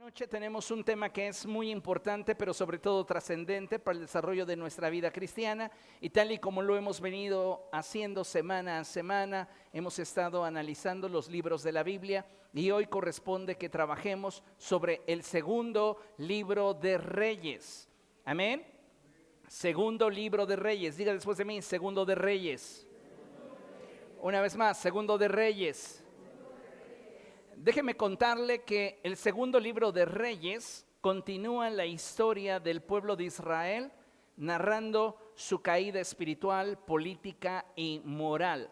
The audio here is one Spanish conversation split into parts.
Noche tenemos un tema que es muy importante, pero sobre todo trascendente para el desarrollo de nuestra vida cristiana, y tal y como lo hemos venido haciendo semana a semana, hemos estado analizando los libros de la Biblia, y hoy corresponde que trabajemos sobre el segundo libro de Reyes. Amén. Segundo libro de Reyes. Diga después de mí, segundo de Reyes. Una vez más, segundo de Reyes. Déjeme contarle que el segundo libro de Reyes continúa la historia del pueblo de Israel, narrando su caída espiritual, política y moral,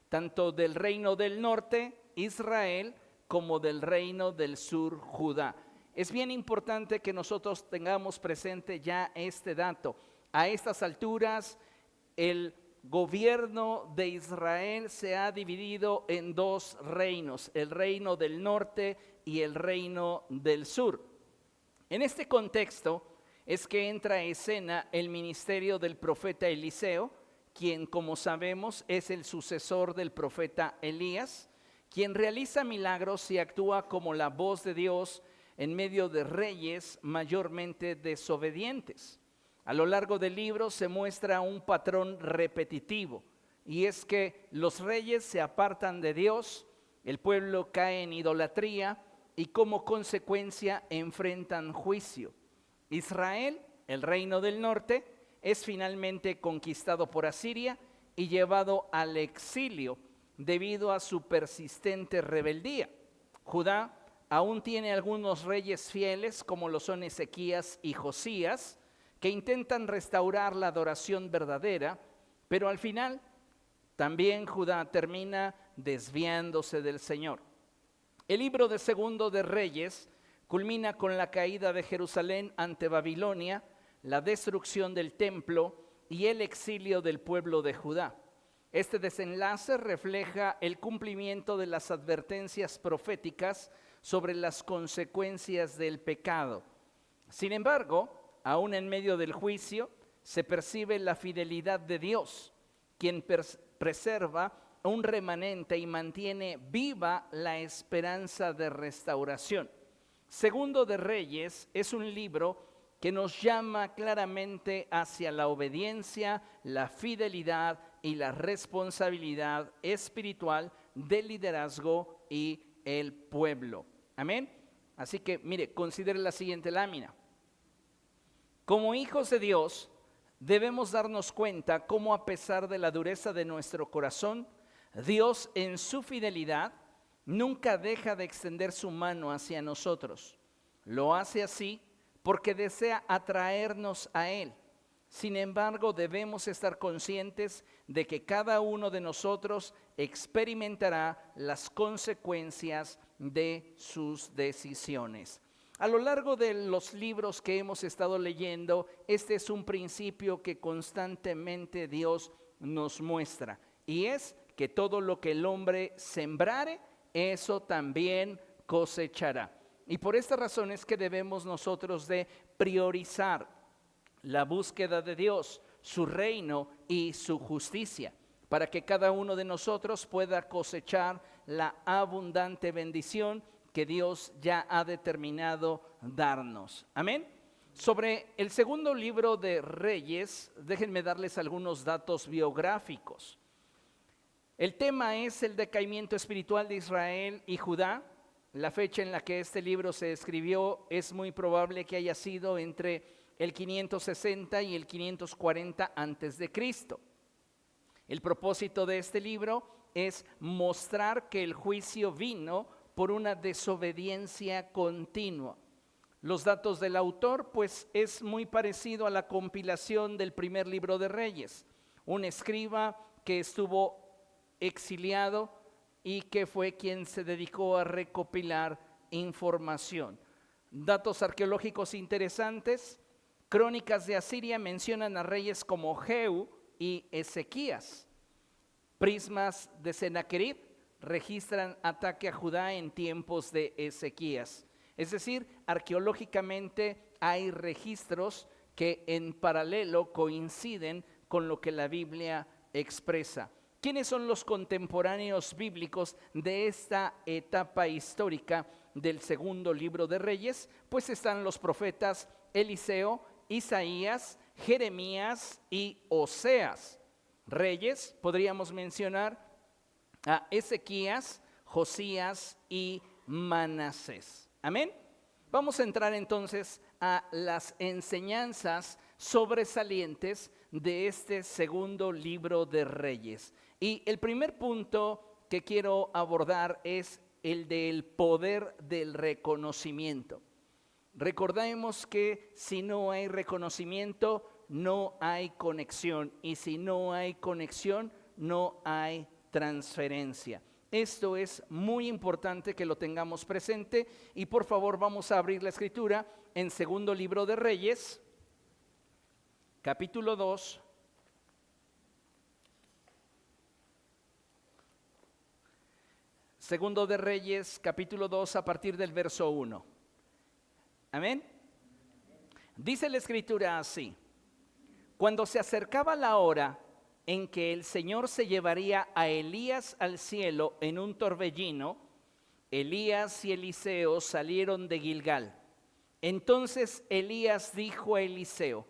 tanto del reino del norte, Israel, como del reino del sur, Judá. Es bien importante que nosotros tengamos presente ya este dato. A estas alturas, el gobierno de Israel se ha dividido en dos reinos, el reino del norte y el reino del sur. En este contexto es que entra a escena el ministerio del profeta Eliseo, quien, como sabemos, es el sucesor del profeta Elías, quien realiza milagros y actúa como la voz de Dios en medio de reyes mayormente desobedientes. A lo largo del libro se muestra un patrón repetitivo, y es que los reyes se apartan de Dios, el pueblo cae en idolatría y como consecuencia enfrentan juicio. Israel, el reino del norte, es finalmente conquistado por Asiria y llevado al exilio debido a su persistente rebeldía. Judá aún tiene algunos reyes fieles, como lo son Ezequías y Josías, que intentan restaurar la adoración verdadera, pero al final también Judá termina desviándose del Señor. El libro de Segundo de Reyes culmina con la caída de Jerusalén ante Babilonia, la destrucción del templo y el exilio del pueblo de Judá. Este desenlace refleja el cumplimiento de las advertencias proféticas sobre las consecuencias del pecado. Sin embargo, aún en medio del juicio, se percibe la fidelidad de Dios, quien preserva un remanente y mantiene viva la esperanza de restauración. Segundo de Reyes es un libro que nos llama claramente hacia la obediencia, la fidelidad y la responsabilidad espiritual del liderazgo y el pueblo. Amén. Así que, mire, considere la siguiente lámina. Como hijos de Dios, debemos darnos cuenta cómo, a pesar de la dureza de nuestro corazón, Dios en su fidelidad nunca deja de extender su mano hacia nosotros. Lo hace así porque desea atraernos a Él. Sin embargo, debemos estar conscientes de que cada uno de nosotros experimentará las consecuencias de sus decisiones. A lo largo de los libros que hemos estado leyendo, este es un principio que constantemente Dios nos muestra, y es que todo lo que el hombre sembrare, eso también cosechará. Y por esta razón es que debemos nosotros de priorizar la búsqueda de Dios, su reino y su justicia, para que cada uno de nosotros pueda cosechar la abundante bendición que Dios ya ha determinado darnos. Amén. Sobre el segundo libro de Reyes, déjenme darles algunos datos biográficos. El tema es el decaimiento espiritual de Israel y Judá. La fecha en la que este libro se escribió es muy probable que haya sido entre el 560 y el 540 antes de Cristo. El propósito de este libro es mostrar que el juicio vino por una desobediencia continua. Los datos del autor, pues, es muy parecido a la compilación del primer libro de Reyes. Un escriba que estuvo exiliado y que fue quien se dedicó a recopilar información. Datos arqueológicos interesantes. Crónicas de Asiria mencionan a reyes como Jehú y Ezequías. Prismas de Sennacherib registran ataque a Judá en tiempos de Ezequías. Es decir, arqueológicamente hay registros que en paralelo coinciden con lo que la Biblia expresa. ¿Quiénes son los contemporáneos bíblicos de esta etapa histórica del segundo libro de Reyes? Pues están los profetas Eliseo, Isaías, Jeremías y Oseas. Reyes, podríamos mencionar a Ezequías, Josías y Manasés. Amén. Vamos a entrar entonces a las enseñanzas sobresalientes de este segundo libro de Reyes. Y el primer punto que quiero abordar es el del poder del reconocimiento. Recordemos que si no hay reconocimiento, no hay conexión. Y si no hay conexión, no hay transferencia. Esto es muy importante que lo tengamos presente. Y por favor vamos a abrir la escritura en segundo libro de Reyes, capítulo 2. Segundo de Reyes, capítulo 2, a partir del verso 1. Amén. Dice la escritura así: cuando se acercaba la hora en que el Señor se llevaría a Elías al cielo en un torbellino, Elías y Eliseo salieron de Gilgal. Entonces Elías dijo a Eliseo: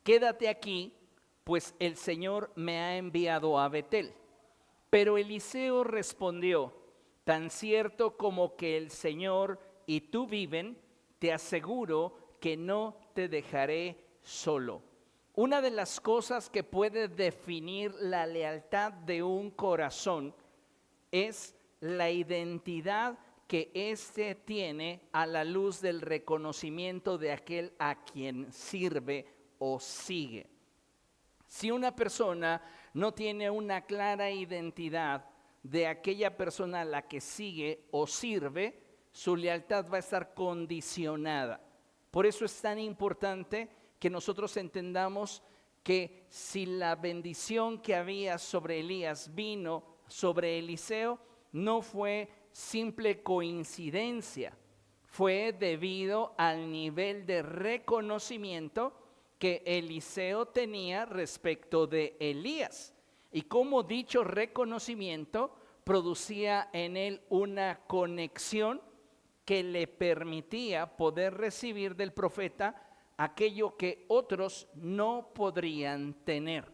quédate aquí, pues el Señor me ha enviado a Betel. Pero Eliseo respondió: tan cierto como que el Señor y tú viven, te aseguro que no te dejaré solo. Una de las cosas que puede definir la lealtad de un corazón es la identidad que éste tiene a la luz del reconocimiento de aquel a quien sirve o sigue. Si una persona no tiene una clara identidad de aquella persona a la que sigue o sirve, su lealtad va a estar condicionada. Por eso es tan importante que nosotros entendamos que si la bendición que había sobre Elías vino sobre Eliseo, no fue simple coincidencia, fue debido al nivel de reconocimiento que Eliseo tenía respecto de Elías. Y como dicho reconocimiento producía en él una conexión que le permitía poder recibir del profeta aquello que otros no podrían tener.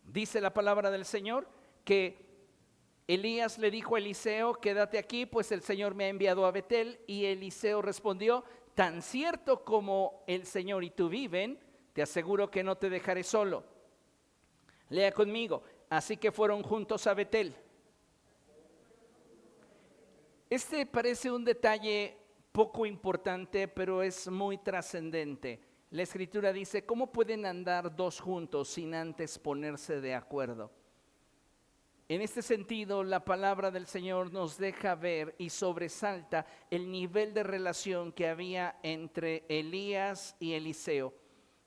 Dice la palabra del Señor que Elías le dijo a Eliseo: quédate aquí, pues el Señor me ha enviado a Betel. Y Eliseo respondió: tan cierto como el Señor y tú viven, te aseguro que no te dejaré solo. Lea conmigo: así que fueron juntos a Betel. Este parece un detalle poco importante, pero es muy trascendente. La escritura dice: ¿cómo pueden andar dos juntos sin antes ponerse de acuerdo? En este sentido, la palabra del Señor nos deja ver y sobresalta el nivel de relación que había entre Elías y Eliseo.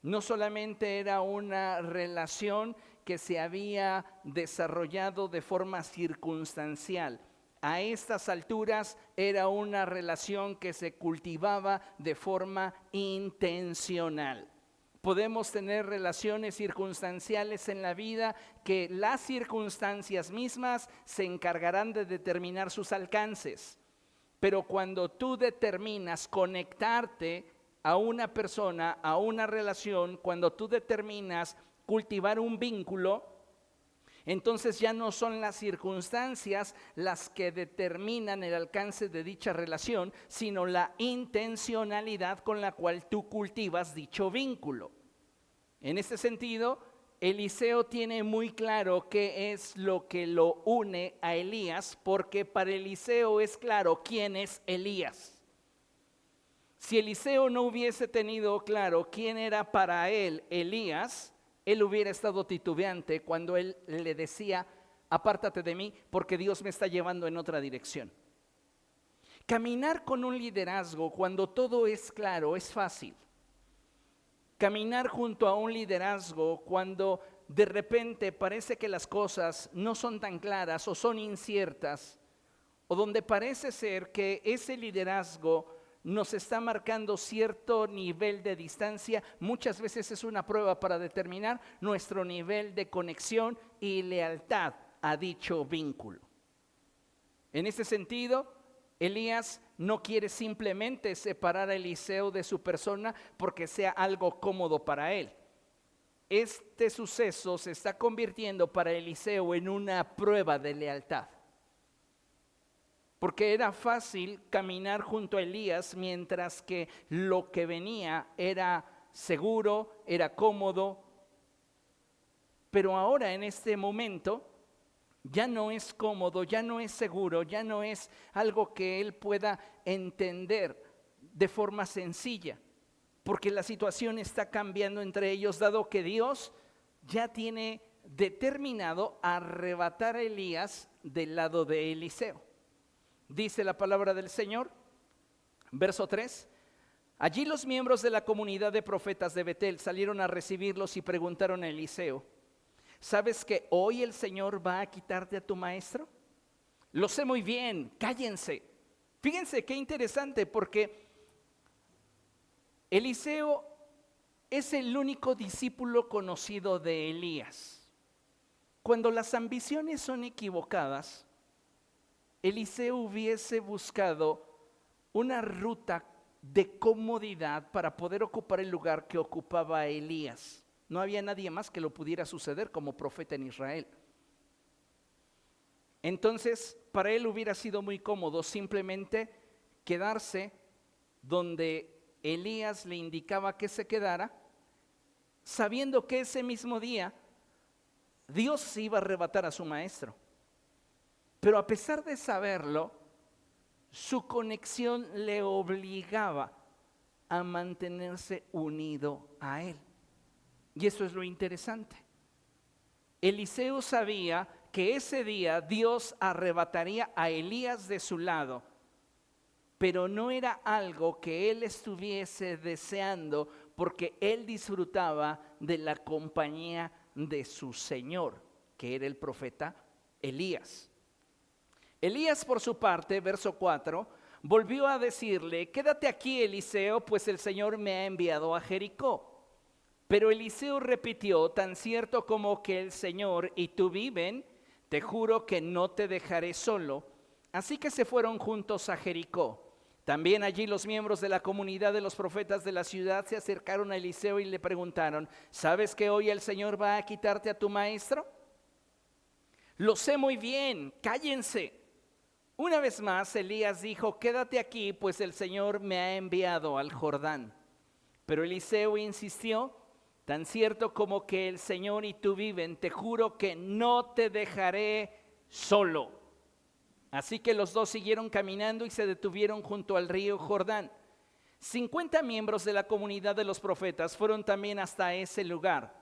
No solamente era una relación que se había desarrollado de forma circunstancial. A estas alturas era una relación que se cultivaba de forma intencional. Podemos tener relaciones circunstanciales en la vida que las circunstancias mismas se encargarán de determinar sus alcances. Pero cuando tú determinas conectarte a una persona, a una relación, cuando tú determinas cultivar un vínculo, entonces ya no son las circunstancias las que determinan el alcance de dicha relación, sino la intencionalidad con la cual tú cultivas dicho vínculo. En este sentido, Eliseo tiene muy claro qué es lo que lo une a Elías, porque para Eliseo es claro quién es Elías. Si Eliseo no hubiese tenido claro quién era para él Elías, él hubiera estado titubeante cuando él le decía: apártate de mí porque Dios me está llevando en otra dirección. Caminar con un liderazgo cuando todo es claro es fácil. Caminar junto a un liderazgo cuando de repente parece que las cosas no son tan claras o son inciertas, o donde parece ser que ese liderazgo nos está marcando cierto nivel de distancia, muchas veces es una prueba para determinar nuestro nivel de conexión y lealtad a dicho vínculo. En ese sentido, Elías no quiere simplemente separar a Eliseo de su persona porque sea algo cómodo para él. Este suceso se está convirtiendo para Eliseo en una prueba de lealtad. Porque era fácil caminar junto a Elías mientras que lo que venía era seguro, era cómodo. Pero ahora en este momento ya no es cómodo, ya no es seguro, ya no es algo que él pueda entender de forma sencilla. Porque la situación está cambiando entre ellos, dado que Dios ya tiene determinado arrebatar a Elías del lado de Eliseo. Dice la palabra del Señor, verso 3. Allí los miembros de la comunidad de profetas de Betel salieron a recibirlos y preguntaron a Eliseo: ¿sabes que hoy el Señor va a quitarte a tu maestro? Lo sé muy bien, cállense. Fíjense qué interesante, porque Eliseo es el único discípulo conocido de Elías. Cuando las ambiciones son equivocadas, Eliseo hubiese buscado una ruta de comodidad para poder ocupar el lugar que ocupaba Elías. No había nadie más que lo pudiera suceder como profeta en Israel. Entonces, para él hubiera sido muy cómodo simplemente quedarse donde Elías le indicaba que se quedara, sabiendo que ese mismo día Dios iba a arrebatar a su maestro. Pero a pesar de saberlo, su conexión le obligaba a mantenerse unido a él. Y eso es lo interesante. Eliseo sabía que ese día Dios arrebataría a Elías de su lado, pero no era algo que él estuviese deseando, porque él disfrutaba de la compañía de su Señor, que era el profeta Elías. Elías, por su parte, verso 4, volvió a decirle: quédate aquí, Eliseo, pues el Señor me ha enviado a Jericó. Pero Eliseo repitió: tan cierto como que el Señor y tú viven, te juro que no te dejaré solo. Así que se fueron juntos a Jericó. También allí los miembros de la comunidad de los profetas de la ciudad se acercaron a Eliseo y le preguntaron: ¿sabes que hoy el Señor va a quitarte a tu maestro? Lo sé muy bien, cállense. Una vez más Elías dijo: quédate aquí, pues el Señor me ha enviado al Jordán. Pero Eliseo insistió: tan cierto como que el Señor y tú viven, te juro que no te dejaré solo. Así que los dos siguieron caminando y se detuvieron junto al río Jordán. 50 miembros de la comunidad de los profetas fueron también hasta ese lugar,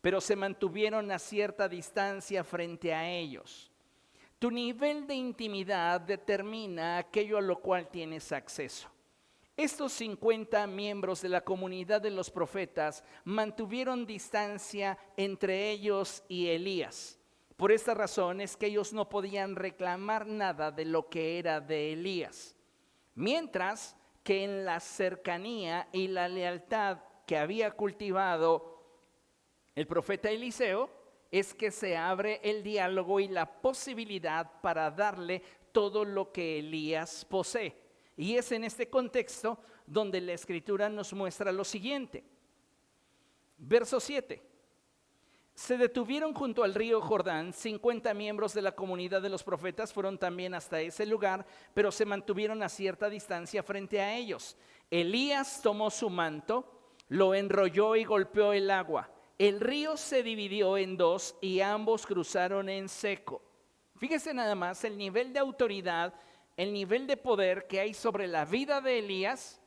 pero se mantuvieron a cierta distancia frente a ellos. Tu nivel de intimidad determina aquello a lo cual tienes acceso. Estos 50 miembros de la comunidad de los profetas mantuvieron distancia entre ellos y Elías. Por esta razón es que ellos no podían reclamar nada de lo que era de Elías. Mientras que en la cercanía y la lealtad que había cultivado el profeta Eliseo, es que se abre el diálogo y la posibilidad para darle todo lo que Elías posee. Y es en este contexto donde la Escritura nos muestra lo siguiente. Verso 7. Se detuvieron junto al río Jordán. 50 miembros de la comunidad de los profetas fueron también hasta ese lugar, pero se mantuvieron a cierta distancia frente a ellos. Elías tomó su manto, lo enrolló y golpeó el agua. El río se dividió en dos y ambos cruzaron en seco. Fíjese nada más el nivel de autoridad, el nivel de poder que hay sobre la vida de Elías,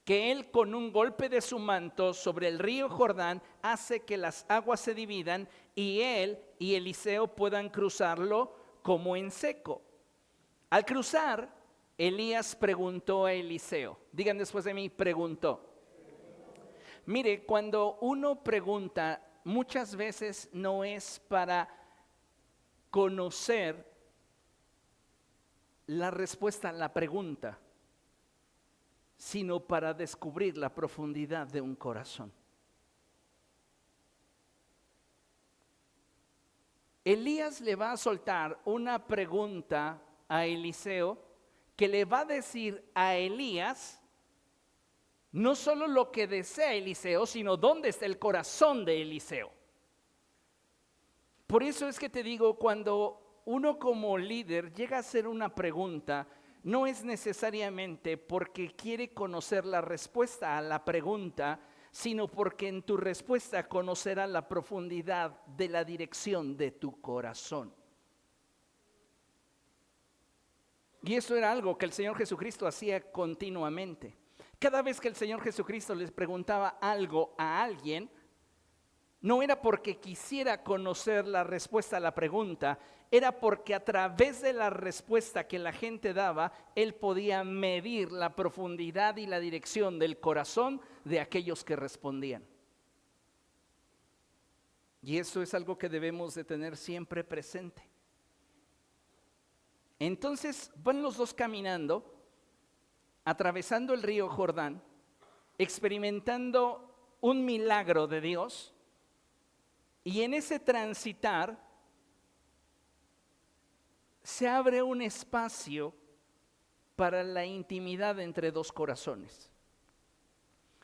que él con un golpe de su manto sobre el río Jordán hace que las aguas se dividan y él y Eliseo puedan cruzarlo como en seco. Al cruzar, Elías preguntó a Eliseo. Digan después de mí: preguntó. Mire, cuando uno pregunta, muchas veces no es para conocer la respuesta a la pregunta, sino para descubrir la profundidad de un corazón. Elías le va a soltar una pregunta a Eliseo que le va a decir a Elías no solo lo que desea Eliseo, sino dónde está el corazón de Eliseo. Por eso es que te digo, cuando uno como líder llega a hacer una pregunta, no es necesariamente porque quiere conocer la respuesta a la pregunta, sino porque en tu respuesta conocerá la profundidad de la dirección de tu corazón. Y eso era algo que el Señor Jesucristo hacía continuamente. Cada vez que el Señor Jesucristo les preguntaba algo a alguien, no era porque quisiera conocer la respuesta a la pregunta, era porque a través de la respuesta que la gente daba, Él podía medir la profundidad y la dirección del corazón de aquellos que respondían. Y eso es algo que debemos de tener siempre presente. Entonces van los dos caminando, atravesando el río Jordán, experimentando un milagro de Dios. Y en ese transitar se abre un espacio para la intimidad entre dos corazones.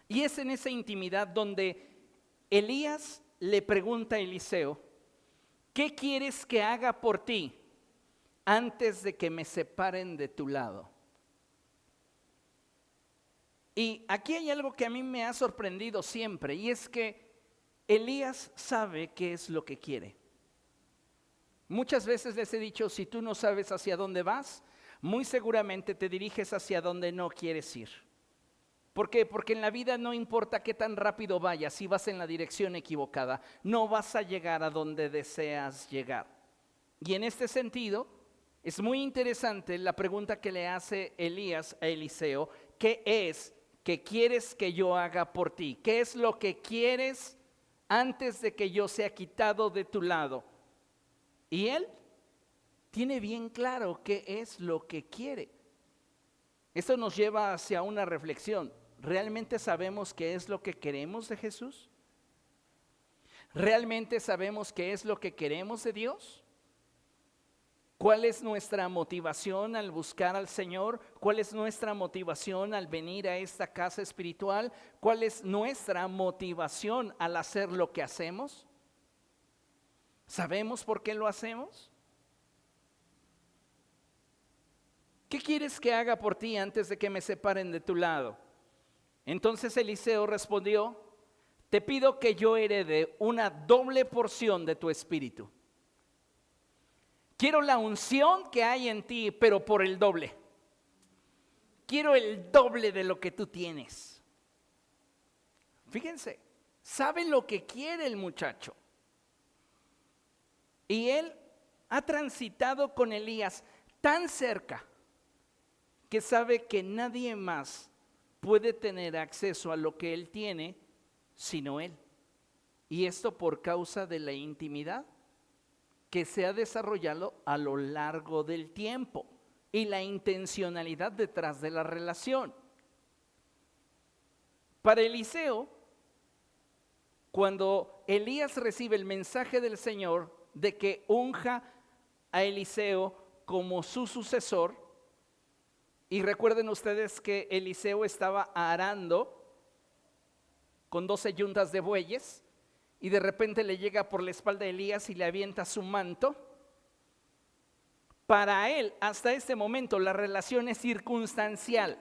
Y es en esa intimidad donde Elías le pregunta a Eliseo, ¿qué quieres que haga por ti antes de que me separen de tu lado? Y aquí hay algo que a mí me ha sorprendido siempre, y es que Elías sabe qué es lo que quiere. Muchas veces les he dicho, si tú no sabes hacia dónde vas, muy seguramente te diriges hacia donde no quieres ir. ¿Por qué? Porque en la vida no importa qué tan rápido vayas, si vas en la dirección equivocada, no vas a llegar a donde deseas llegar. Y en este sentido, es muy interesante la pregunta que le hace Elías a Eliseo, ¿qué es que quieres que yo haga por ti? ¿Qué es lo que quieres antes de que yo sea quitado de tu lado? Y él tiene bien claro qué es lo que quiere. Esto nos lleva hacia una reflexión. ¿Realmente sabemos qué es lo que queremos de Jesús? ¿Realmente sabemos qué es lo que queremos de Dios? ¿Cuál es nuestra motivación al buscar al Señor? ¿Cuál es nuestra motivación al venir a esta casa espiritual? ¿Cuál es nuestra motivación al hacer lo que hacemos? ¿Sabemos por qué lo hacemos? ¿Qué quieres que haga por ti antes de que me separen de tu lado? Entonces Eliseo respondió, te pido que yo herede una doble porción de tu espíritu. Quiero la unción que hay en ti, pero por el doble. Quiero el doble de lo que tú tienes. Fíjense, sabe lo que quiere el muchacho. Y él ha transitado con Elías tan cerca que sabe que nadie más puede tener acceso a lo que él tiene sino él. Y esto por causa de la intimidad que se ha desarrollado a lo largo del tiempo y la intencionalidad detrás de la relación. Para Eliseo, cuando Elías recibe el mensaje del Señor de que unja a Eliseo como su sucesor, y recuerden ustedes que Eliseo estaba arando con 12 yuntas de bueyes, y de repente le llega por la espalda a Elías y le avienta su manto. Para él, hasta este momento, la relación es circunstancial.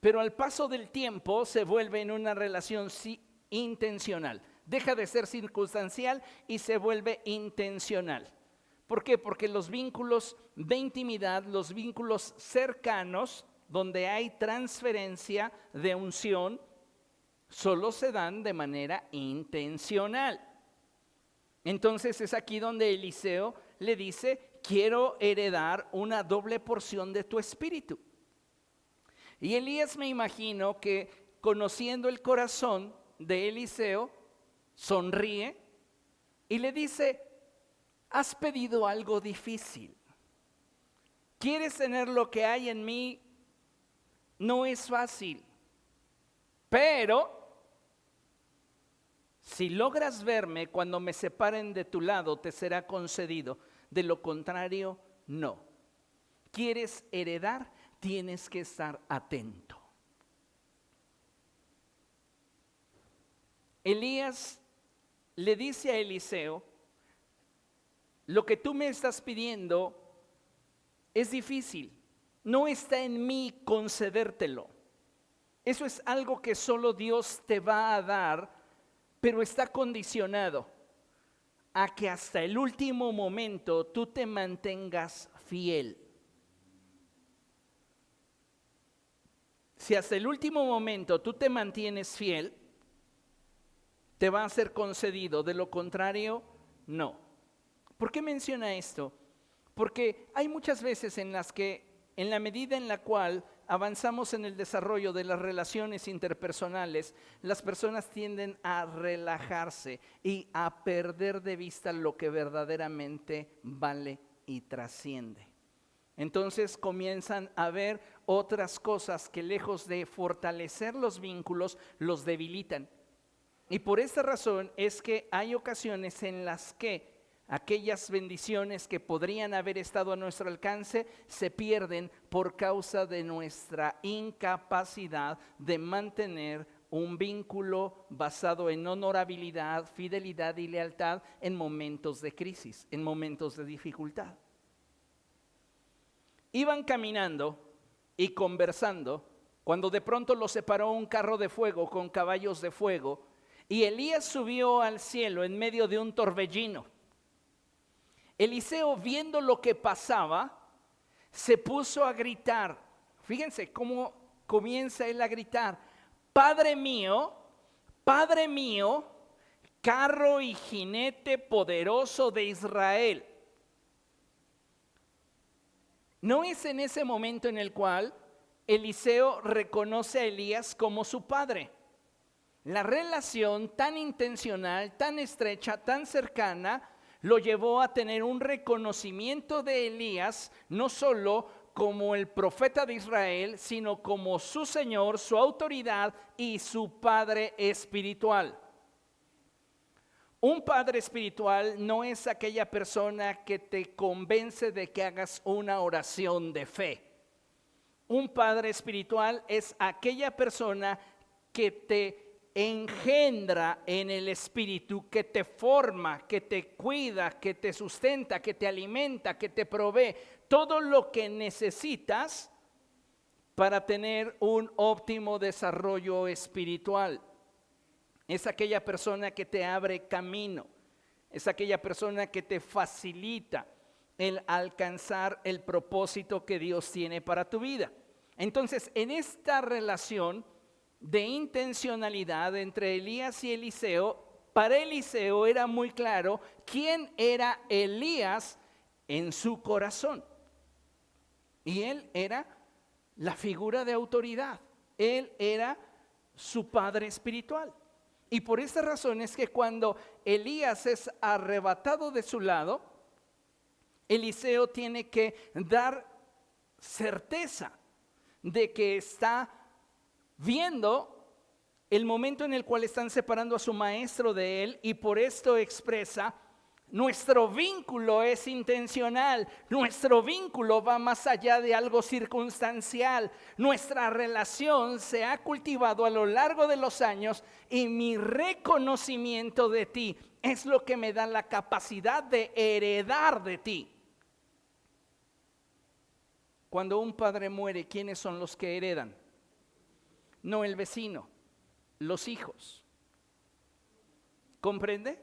Pero al paso del tiempo se vuelve en una relación intencional. Deja de ser circunstancial y se vuelve intencional. ¿Por qué? Porque los vínculos de intimidad, los vínculos cercanos, donde hay transferencia de unción, solo se dan de manera intencional. Entonces es aquí donde Eliseo le dice, quiero heredar una doble porción de tu espíritu. Y Elías, me imagino que conociendo el corazón de Eliseo, sonríe y le dice, has pedido algo difícil. ¿Quieres tener lo que hay en mí? No es fácil, pero Si logras verme cuando me separen de tu lado, te será concedido. De lo contrario, no. ¿Quieres heredar? Tienes que estar atento. Elías le dice a Eliseo, lo que tú me estás pidiendo es difícil, no está en mí concedértelo. Eso es algo que solo Dios te va a dar, pero está condicionado a que hasta el último momento tú te mantengas fiel. Si hasta el último momento tú te mantienes fiel, te va a ser concedido, de lo contrario, no. ¿Por qué menciona esto? Porque hay muchas veces en las que, en la medida en la cual avanzamos en el desarrollo de las relaciones interpersonales, las personas tienden a relajarse y a perder de vista lo que verdaderamente vale y trasciende. Entonces comienzan a ver otras cosas que, lejos de fortalecer los vínculos, los debilitan. Y por esta razón es que hay ocasiones en las que aquellas bendiciones que podrían haber estado a nuestro alcance se pierden por causa de nuestra incapacidad de mantener un vínculo basado en honorabilidad, fidelidad y lealtad en momentos de crisis, en momentos de dificultad. Iban caminando y conversando cuando de pronto los separó un carro de fuego con caballos de fuego, y Elías subió al cielo en medio de un torbellino. Eliseo, viendo lo que pasaba, se puso a gritar. Fíjense cómo comienza él a gritar: Padre mío, carro y jinete poderoso de Israel. No es en ese momento en el cual Eliseo reconoce a Elías como su padre. La relación tan intencional, tan estrecha, tan cercana, lo llevó a tener un reconocimiento de Elías, no solo como el profeta de Israel, sino como su Señor, su autoridad y su padre espiritual. Un padre espiritual no es aquella persona que te convence de que hagas una oración de fe. Un padre espiritual es aquella persona que te engendra en el espíritu, que te forma, que te cuida, que te sustenta, que te alimenta, que te provee todo lo que necesitas para tener un óptimo desarrollo espiritual. Es aquella persona que te abre camino, es aquella persona que te facilita el alcanzar el propósito que Dios tiene para tu vida. Entonces, en esta relación de intencionalidad entre Elías y Eliseo, para Eliseo era muy claro quién era Elías en su corazón. Y él era la figura de autoridad, él era su padre espiritual. Y por esta razón es que cuando Elías es arrebatado de su lado, Eliseo tiene que dar certeza de que está viendo el momento en el cual están separando a su maestro de él, y por esto expresa: nuestro vínculo es intencional, nuestro vínculo va más allá de algo circunstancial, nuestra relación se ha cultivado a lo largo de los años y mi reconocimiento de ti es lo que me da la capacidad de heredar de ti. Cuando un padre muere, ¿quiénes son los que heredan? No el vecino, los hijos. ¿Comprende?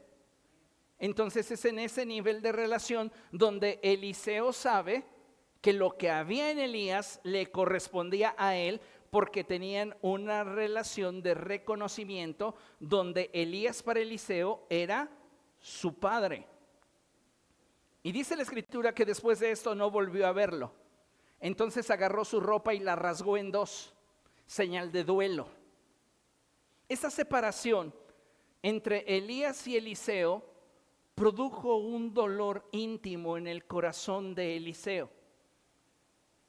Entonces es en ese nivel de relación donde Eliseo sabe que lo que había en Elías le correspondía a él, porque tenían una relación de reconocimiento donde Elías para Eliseo era su padre. Y dice la escritura que después de esto no volvió a verlo. Entonces agarró su ropa y la rasgó en dos, señal de duelo. Esta separación entre Elías y Eliseo produjo un dolor íntimo en el corazón de Eliseo.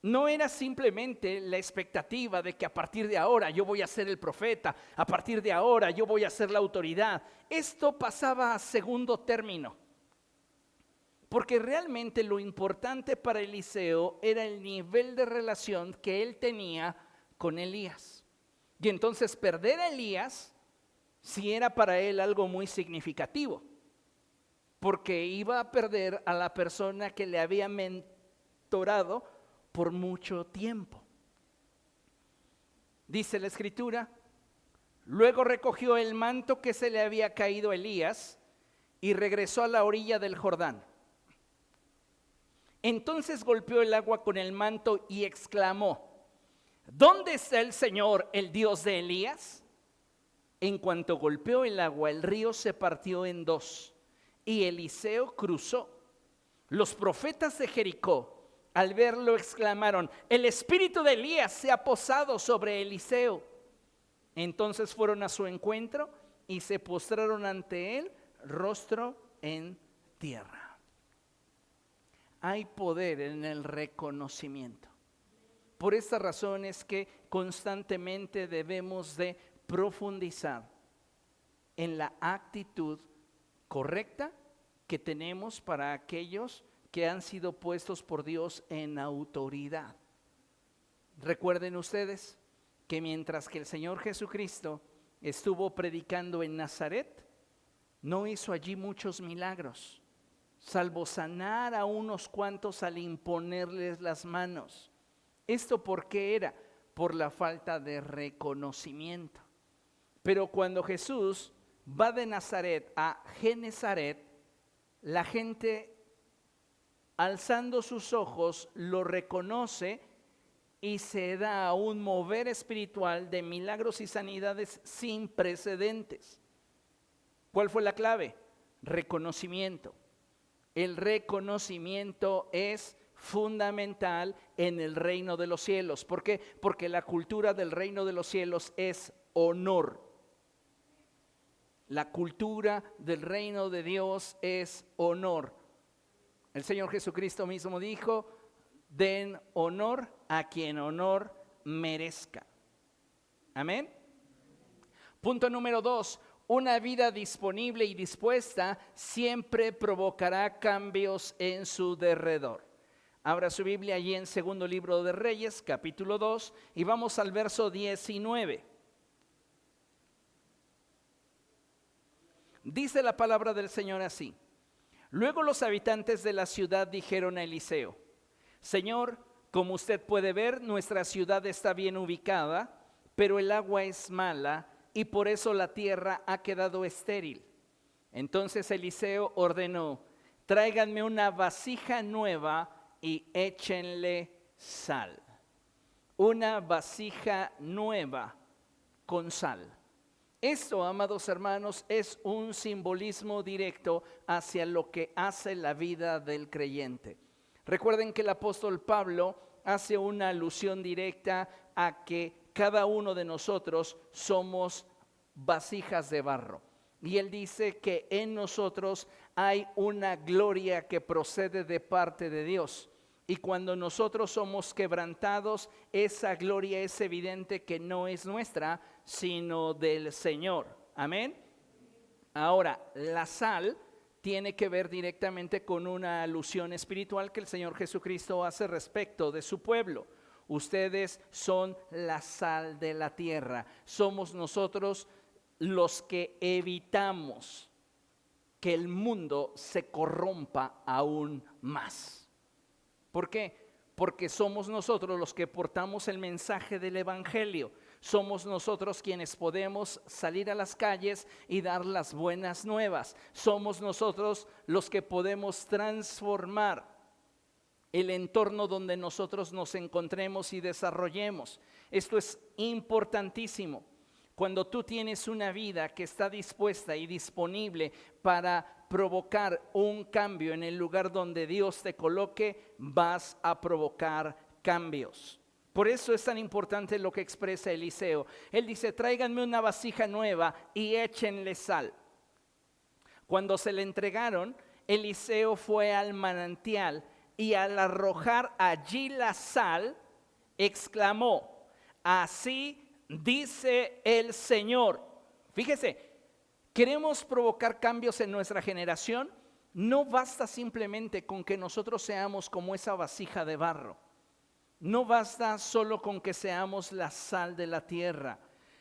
No era simplemente la expectativa de que a partir de ahora yo voy a ser el profeta, a partir de ahora yo voy a ser la autoridad. Esto pasaba a segundo término, porque realmente lo importante para Eliseo era el nivel de relación que él tenía con Elías. Y entonces perder a Elías sí era para él algo muy significativo, porque iba a perder a la persona que le había mentorado por mucho tiempo. Dice la escritura, luego recogió el manto que se le había caído a Elías y regresó a la orilla del Jordán. Entonces golpeó el agua con el manto y exclamó, ¿dónde está el Señor, el Dios de Elías? En cuanto golpeó el agua, el río se partió en dos y Eliseo cruzó. Los profetas de Jericó, al verlo, exclamaron, el espíritu de Elías se ha posado sobre Eliseo. Entonces fueron a su encuentro y se postraron ante él, rostro en tierra. Hay poder en el reconocimiento. Por esta razón es que constantemente debemos de profundizar en la actitud correcta que tenemos para aquellos que han sido puestos por Dios en autoridad. Recuerden ustedes que mientras que el Señor Jesucristo estuvo predicando en Nazaret, no hizo allí muchos milagros, salvo sanar a unos cuantos al imponerles las manos. ¿Esto por qué era? Por la falta de reconocimiento. Pero cuando Jesús va de Nazaret a Genezaret, la gente, alzando sus ojos, lo reconoce y se da un mover espiritual de milagros y sanidades sin precedentes. ¿Cuál fue la clave? Reconocimiento. El reconocimiento es fundamental en el reino de los cielos. ¿Por qué? Porque la cultura del reino de los cielos es honor. La cultura del reino de Dios es honor. El Señor Jesucristo mismo dijo, den honor a quien honor merezca. Amén. Punto número 2, una vida disponible y dispuesta siempre provocará cambios en su derredor. Abra su Biblia allí en segundo libro de Reyes, capítulo 2, y vamos al verso 19. Dice la palabra del Señor así. Luego los habitantes de la ciudad dijeron a Eliseo, Señor, como usted puede ver, nuestra ciudad está bien ubicada, pero el agua es mala y por eso la tierra ha quedado estéril. Entonces Eliseo ordenó, tráiganme una vasija nueva y échenle sal. Una vasija nueva con sal. Esto, amados hermanos, es un simbolismo directo hacia lo que hace la vida del creyente. Recuerden que el apóstol Pablo hace una alusión directa a que cada uno de nosotros somos vasijas de barro. Y él dice que en nosotros hay una gloria que procede de parte de Dios. Y cuando nosotros somos quebrantados, esa gloria es evidente que no es nuestra, sino del Señor. Amén. Ahora, la sal tiene que ver directamente con una alusión espiritual que el Señor Jesucristo hace respecto de su pueblo. Ustedes son la sal de la tierra. Somos nosotros los que evitamos que el mundo se corrompa aún más. ¿Por qué? Porque somos nosotros los que portamos el mensaje del evangelio. Somos nosotros quienes podemos salir a las calles y dar las buenas nuevas. Somos nosotros los que podemos transformar el entorno donde nosotros nos encontremos y desarrollemos. Esto es importantísimo. Cuando tú tienes una vida que está dispuesta y disponible para provocar un cambio en el lugar donde Dios te coloque, vas a provocar cambios. Por eso es tan importante lo que expresa Eliseo. Él dice, tráiganme una vasija nueva y échenle sal. Cuando se le entregaron, Eliseo fue al manantial y al arrojar allí la sal, exclamó: así dice el Señor. Fíjese, queremos provocar cambios en nuestra generación. No basta simplemente con que nosotros seamos como esa vasija de barro. No basta solo con que seamos la sal de la tierra.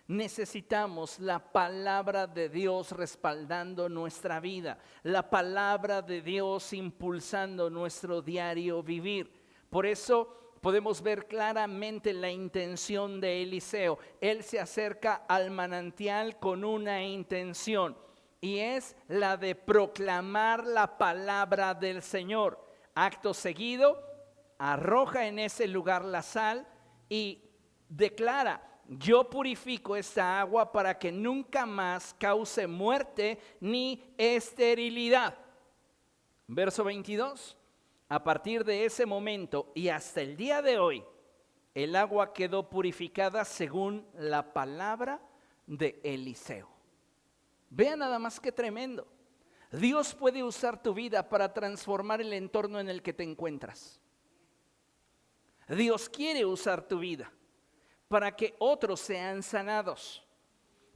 Necesitamos la palabra de Dios respaldando nuestra vida, la palabra de Dios impulsando nuestro diario vivir. Por eso podemos ver claramente la intención de Eliseo. Él se acerca al manantial con una intención, y es la de proclamar la palabra del Señor. Acto seguido, arroja en ese lugar la sal y declara: yo purifico esta agua para que nunca más cause muerte ni esterilidad. Verso 22. A partir de ese momento y hasta el día de hoy, el agua quedó purificada según la palabra de Eliseo. Vea nada más qué tremendo. Dios puede usar tu vida para transformar el entorno en el que te encuentras. Dios quiere usar tu vida para que otros sean sanados,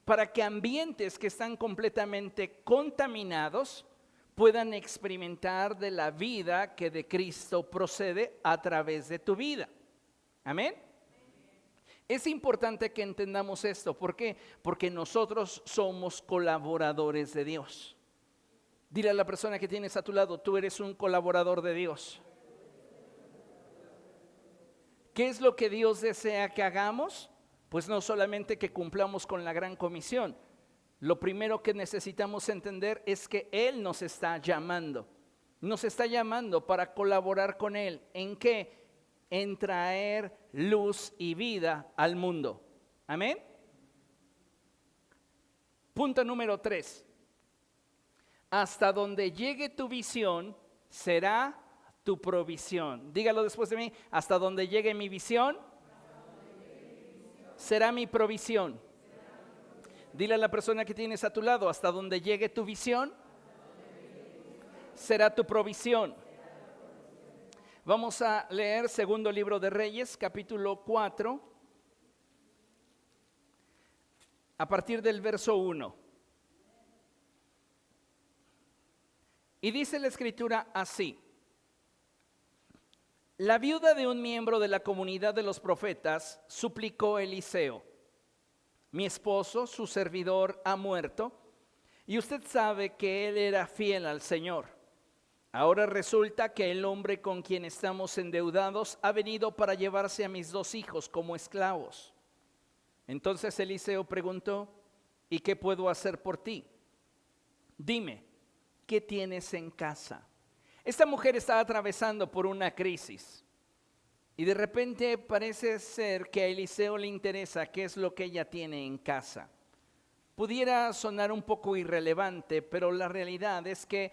para que ambientes que están completamente contaminados puedan experimentar de la vida que de Cristo procede a través de tu vida. Amén. Es importante que entendamos esto. ¿Por qué? Porque nosotros somos colaboradores de Dios. Dile a la persona que tienes a tu lado: tú eres un colaborador de Dios. ¿Qué es lo que Dios desea que hagamos? Pues no solamente que cumplamos con la gran comisión. Lo primero que necesitamos entender es que Él nos está llamando. Nos está llamando para colaborar con Él. ¿En qué? En traer luz y vida al mundo. Amén. Punto número 3. Hasta donde llegue tu visión será tu provisión. Dígalo después de mí: hasta donde llegue mi visión será mi provisión. Dile a la persona que tienes a tu lado: hasta donde llegue tu visión será tu provisión. Vamos a leer segundo libro de Reyes, capítulo 4, a partir del verso 1. Y dice la escritura así: la viuda de un miembro de la comunidad de los profetas suplicó a Eliseo: mi esposo, su servidor, ha muerto, y usted sabe que él era fiel al Señor. Ahora resulta que el hombre con quien estamos endeudados ha venido para llevarse a mis 2 hijos como esclavos. Entonces Eliseo preguntó: ¿y qué puedo hacer por ti? Dime, ¿qué tienes en casa? Esta mujer está atravesando por una crisis. Y de repente parece ser que a Eliseo le interesa qué es lo que ella tiene en casa. Pudiera sonar un poco irrelevante, pero la realidad es que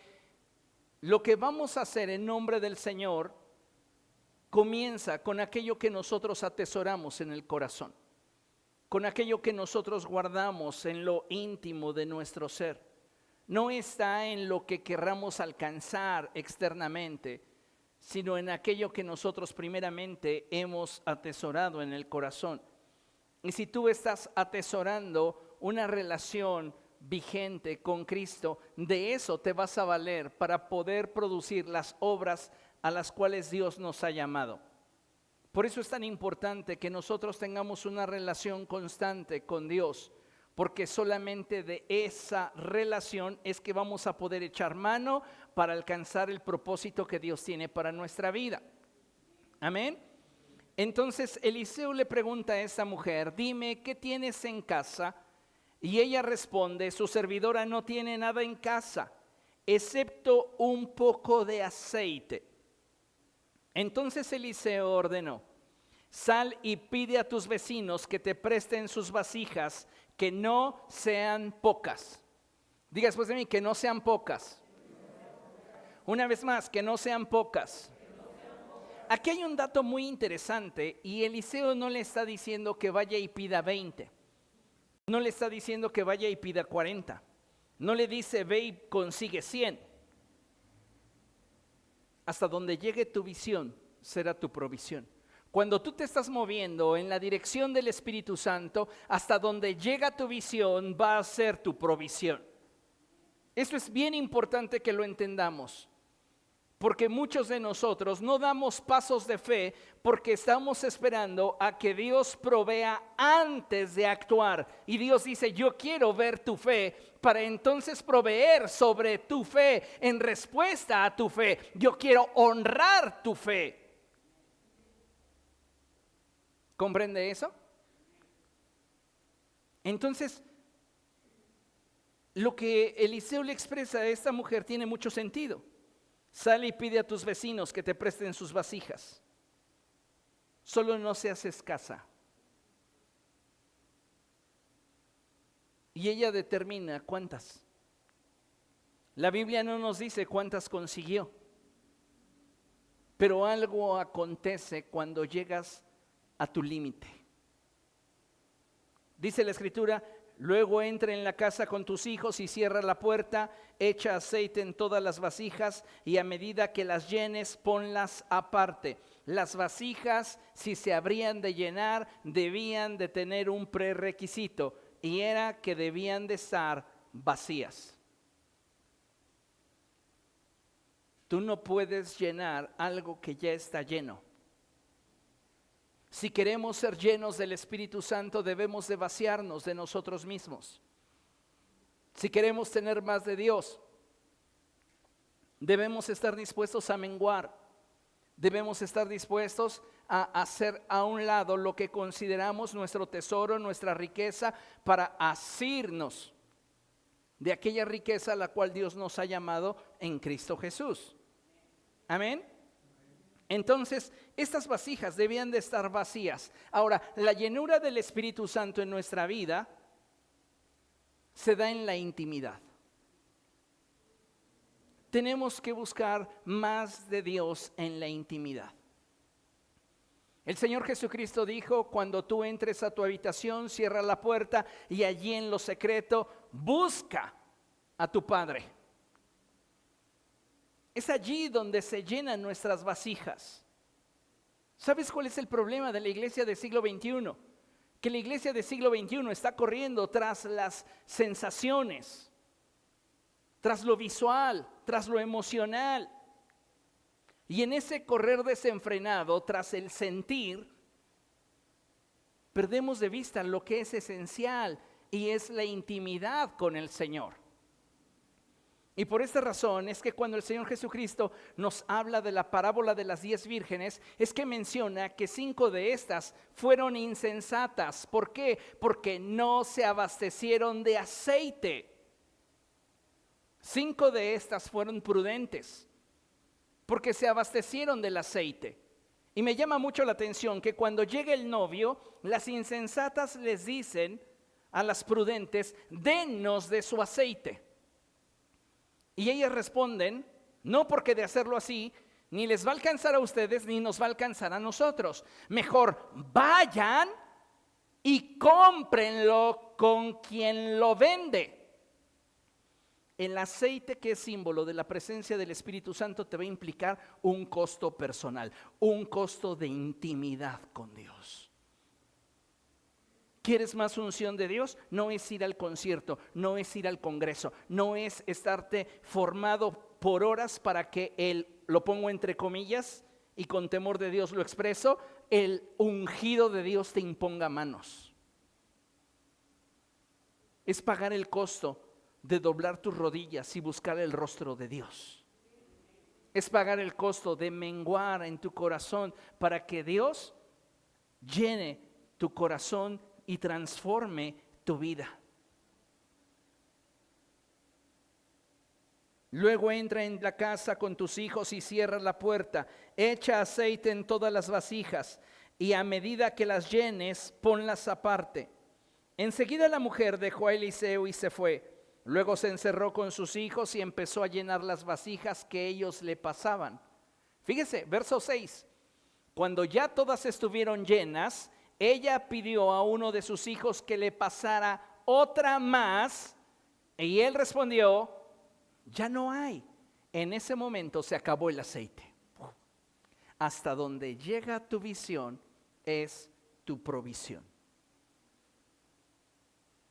lo que vamos a hacer en nombre del Señor comienza con aquello que nosotros atesoramos en el corazón, con aquello que nosotros guardamos en lo íntimo de nuestro ser. No está en lo que querramos alcanzar externamente, sino en aquello que nosotros primeramente hemos atesorado en el corazón. Y si tú estás atesorando una relación vigente con Cristo, de eso te vas a valer para poder producir las obras a las cuales Dios nos ha llamado. Por eso es tan importante que nosotros tengamos una relación constante con Dios, porque solamente de esa relación es que vamos a poder echar mano para alcanzar el propósito que Dios tiene para nuestra vida. Amén. Entonces Eliseo le pregunta a esa mujer: dime, ¿qué tienes en casa? Y ella responde: su servidora no tiene nada en casa, excepto un poco de aceite. Entonces Eliseo ordenó: sal y pide a tus vecinos que te presten sus vasijas, que no sean pocas. Diga después de mí: que no sean pocas. Una vez más: que no sean pocas. Aquí hay un dato muy interesante, y Eliseo no le está diciendo que vaya y pida 20. No le está diciendo que vaya y pida 40. No le dice: ve y consigue 100. hasta donde llegue tu visión será tu provisión. Cuando tú te estás moviendo en la dirección del Espíritu Santo, hasta donde llega tu visión va a ser tu provisión. Eso es bien importante que lo entendamos, porque muchos de nosotros no damos pasos de fe porque estamos esperando a que Dios provea antes de actuar. Y Dios dice, yo quiero ver tu fe para entonces proveer sobre tu fe en respuesta a tu fe. Yo quiero honrar tu fe. ¿Comprende eso? Entonces, lo que Eliseo le expresa a esta mujer tiene mucho sentido. Sale y pide a tus vecinos que te presten sus vasijas. Solo no seas escasa. Y ella determina cuántas. La Biblia no nos dice cuántas consiguió. Pero algo acontece cuando llegas a tu límite. Dice la Escritura, luego entra en la casa con tus hijos y cierra la puerta, echa aceite en todas las vasijas y a medida que las llenes, ponlas aparte. Las vasijas, si se habrían de llenar, debían de tener un prerequisito y era que debían de estar vacías. Tú no puedes llenar algo que ya está lleno. Si queremos ser llenos del Espíritu Santo, debemos de vaciarnos de nosotros mismos. Si queremos tener más de Dios, debemos estar dispuestos a menguar. Debemos estar dispuestos a hacer a un lado lo que consideramos nuestro tesoro, nuestra riqueza, para asirnos de aquella riqueza a la cual Dios nos ha llamado en Cristo Jesús. Amén. Entonces, estas vasijas debían de estar vacías. Ahora, la llenura del Espíritu Santo en nuestra vida se da en la intimidad. Tenemos que buscar más de Dios en la intimidad. El Señor Jesucristo dijo, cuando tú entres a tu habitación, cierra la puerta y allí en lo secreto, busca a tu Padre. Es allí donde se llenan nuestras vasijas. ¿Sabes cuál es el problema de la iglesia del siglo XXI? Que la iglesia del siglo XXI está corriendo tras las sensaciones, tras lo visual, tras lo emocional. Y en ese correr desenfrenado, tras el sentir, perdemos de vista lo que es esencial y es la intimidad con el Señor. Y por esta razón es que cuando el Señor Jesucristo nos habla de la parábola de las 10 vírgenes, es que menciona que 5 de estas fueron insensatas. ¿Por qué? Porque no se abastecieron de aceite. 5 de estas fueron prudentes, porque se abastecieron del aceite. Y me llama mucho la atención que cuando llega el novio, las insensatas les dicen a las prudentes, denos de su aceite. Y ellas responden, no, porque de hacerlo así, ni les va a alcanzar a ustedes, ni nos va a alcanzar a nosotros. Mejor vayan y cómprenlo con quien lo vende. El aceite, que es símbolo de la presencia del Espíritu Santo, te va a implicar un costo personal, un costo de intimidad con Dios. ¿Quieres más unción de Dios? No es ir al concierto, no es ir al congreso, no es estarte formado por horas para que lo pongo entre comillas y con temor de Dios lo expreso, el ungido de Dios te imponga manos. Es pagar el costo de doblar tus rodillas y buscar el rostro de Dios. Es pagar el costo de menguar en tu corazón para que Dios llene tu corazón y transforme tu vida. Luego entra en la casa con tus hijos y cierra la puerta. Echa aceite en todas las vasijas y a medida que las llenes, ponlas aparte. Enseguida la mujer dejó a Eliseo y se fue. Luego se encerró con sus hijos y empezó a llenar las vasijas que ellos le pasaban. Fíjese, verso 6. Cuando ya todas estuvieron llenas, ella pidió a uno de sus hijos que le pasara otra más y él respondió, ya no hay. En ese momento se acabó el aceite. hasta donde llega tu visión es tu provisión.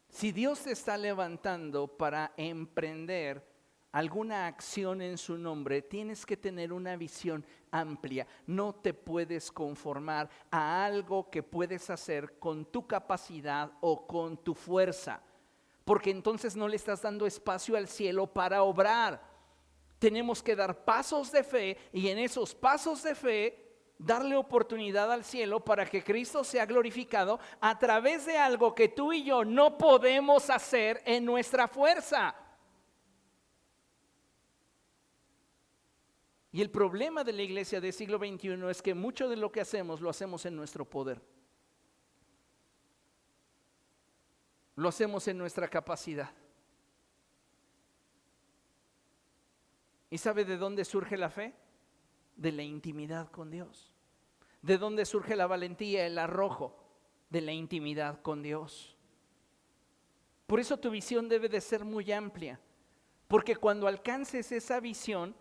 Si Dios te está levantando para emprender alguna acción en su nombre, tienes que tener una visión amplia. No te puedes conformar a algo que puedes hacer con tu capacidad o con tu fuerza, porque entonces no le estás dando espacio al cielo para obrar. Tenemos que dar pasos de fe, y en esos pasos de fe darle oportunidad al cielo para que Cristo sea glorificado a través de algo que tú y yo no podemos hacer en nuestra fuerza. Y el problema de la iglesia del siglo XXI es que mucho de lo que hacemos lo hacemos en nuestro poder. Lo hacemos en nuestra capacidad. ¿Y sabe de dónde surge la fe? De la intimidad con Dios. ¿De dónde surge la valentía, el arrojo? De la intimidad con Dios. Por eso tu visión debe de ser muy amplia, porque cuando alcances esa visión,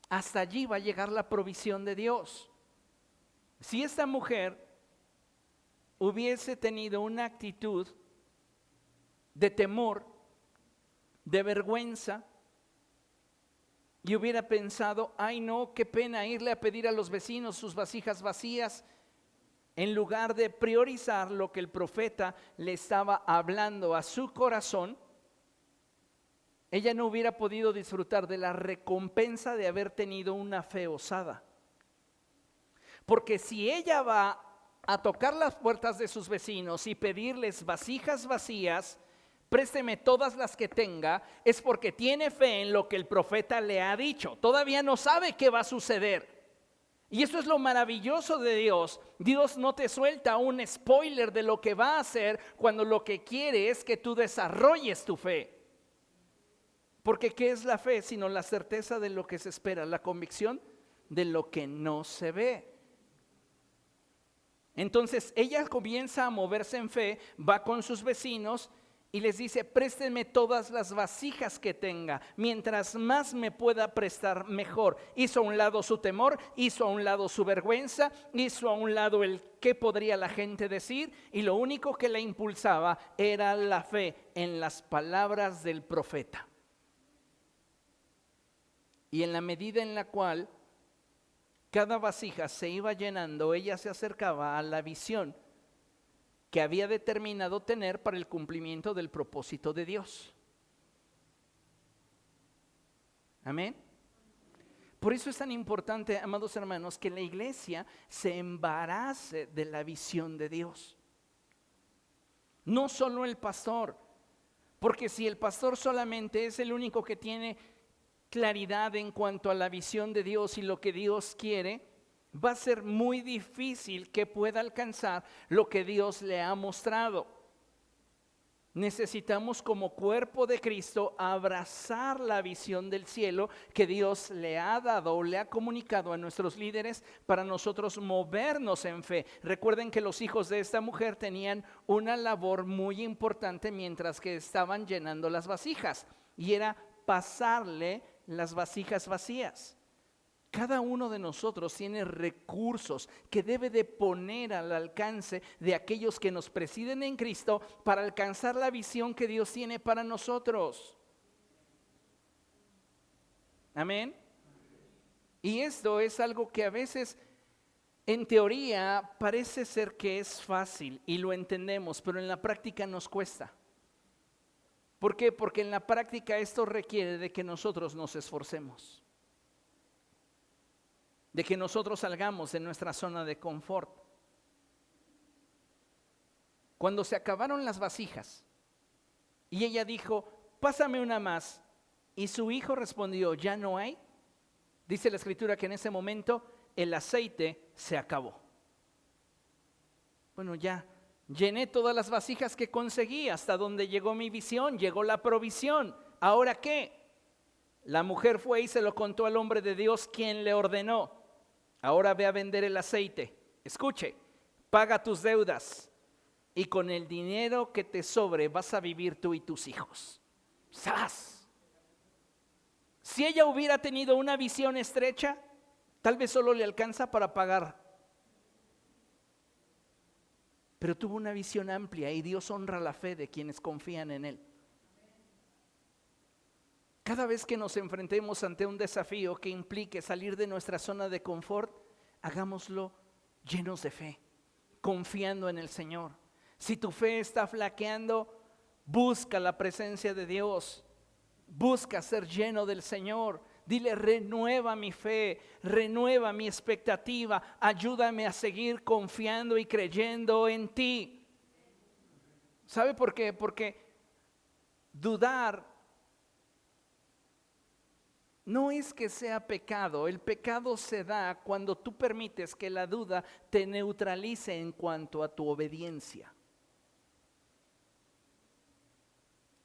hasta allí va a llegar la provisión de Dios. Si esta mujer hubiese tenido una actitud de temor, de vergüenza, y hubiera pensado, ay no, qué pena irle a pedir a los vecinos sus vasijas vacías, en lugar de priorizar lo que el profeta le estaba hablando a su corazón, ella no hubiera podido disfrutar de la recompensa de haber tenido una fe osada. Porque si ella va a tocar las puertas de sus vecinos y pedirles vasijas vacías, présteme todas las que tenga, es porque tiene fe en lo que el profeta le ha dicho. Todavía no sabe qué va a suceder. Y eso es lo maravilloso de Dios. Dios no te suelta un spoiler de lo que va a hacer cuando lo que quiere es que tú desarrolles tu fe. Porque ¿qué es la fe? Sino la certeza de lo que se espera, la convicción de lo que no se ve. Entonces ella comienza a moverse en fe, va con sus vecinos y les dice, préstenme todas las vasijas que tenga, mientras más me pueda prestar mejor. Hizo a un lado su temor, hizo a un lado su vergüenza, hizo a un lado el qué podría la gente decir, y lo único que la impulsaba era la fe en las palabras del profeta. Y en la medida en la cual cada vasija se iba llenando, ella se acercaba a la visión que había determinado tener para el cumplimiento del propósito de Dios. Amén. Por eso es tan importante, amados hermanos, que la iglesia se embarace de la visión de Dios. No solo el pastor, porque si el pastor solamente es el único que tiene claridad en cuanto a la visión de Dios y lo que Dios quiere, va a ser muy difícil que pueda alcanzar lo que Dios le ha mostrado. Necesitamos como cuerpo de Cristo abrazar la visión del cielo que Dios le ha dado o le ha comunicado a nuestros líderes para nosotros movernos en fe. Recuerden que los hijos de esta mujer tenían una labor muy importante mientras que estaban llenando las vasijas, y era pasarle las vasijas vacías. Cada uno de nosotros tiene recursos que debe de poner al alcance de aquellos que nos presiden en Cristo para alcanzar la visión que Dios tiene para nosotros. Amén. Y esto es algo que a veces en teoría parece ser que es fácil y lo entendemos, pero en la práctica nos cuesta. ¿Por qué? Porque en la práctica esto requiere de que nosotros nos esforcemos, de que nosotros salgamos de nuestra zona de confort. Cuando se acabaron las vasijas y ella dijo, pásame una más, y su hijo respondió, ya no hay, dice la escritura que en ese momento el aceite se acabó. Bueno, ya llené todas las vasijas que conseguí, hasta donde llegó mi visión, llegó la provisión. ¿Ahora qué? La mujer fue y se lo contó al hombre de Dios, quien le ordenó, ahora ve a vender el aceite. Escuche, paga tus deudas y con el dinero que te sobre vas a vivir tú y tus hijos. ¡Sas! Si ella hubiera tenido una visión estrecha, Tal vez solo le alcanza para pagar, pero tuvo una visión amplia y Dios honra la fe de quienes confían en Él. Cada vez que nos enfrentemos ante un desafío que implique salir de nuestra zona de confort, hagámoslo llenos de fe, confiando en el Señor. Si tu fe está flaqueando, busca la presencia de Dios, busca ser lleno del Señor. Dile: renueva mi fe, renueva mi expectativa, ayúdame a seguir confiando y creyendo en ti. ¿Sabe por qué? Porque dudar no es que sea pecado. El pecado se da cuando tú permites que la duda te neutralice en cuanto a tu obediencia.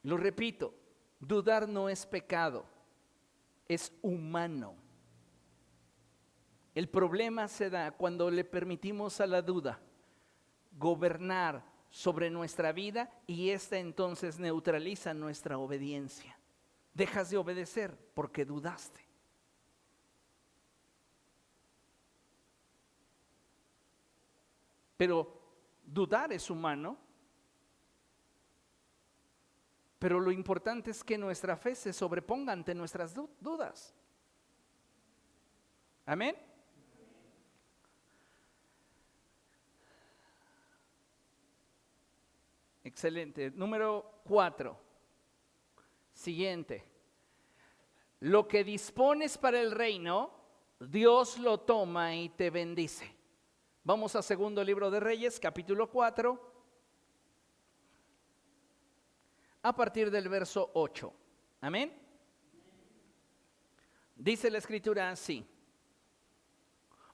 Lo repito, dudar no es pecado, es humano. El problema se da cuando le permitimos a la duda gobernar sobre nuestra vida y esta entonces neutraliza nuestra obediencia. Dejas de obedecer porque dudaste. Pero dudar es humano. Pero lo importante es que nuestra fe se sobreponga ante nuestras dudas. Amén. Excelente. Número 4. Siguiente. Lo que dispones para el reino, Dios lo toma y te bendice. Vamos a segundo libro de Reyes, capítulo 4. A partir del verso 8. Amén. Dice la escritura así: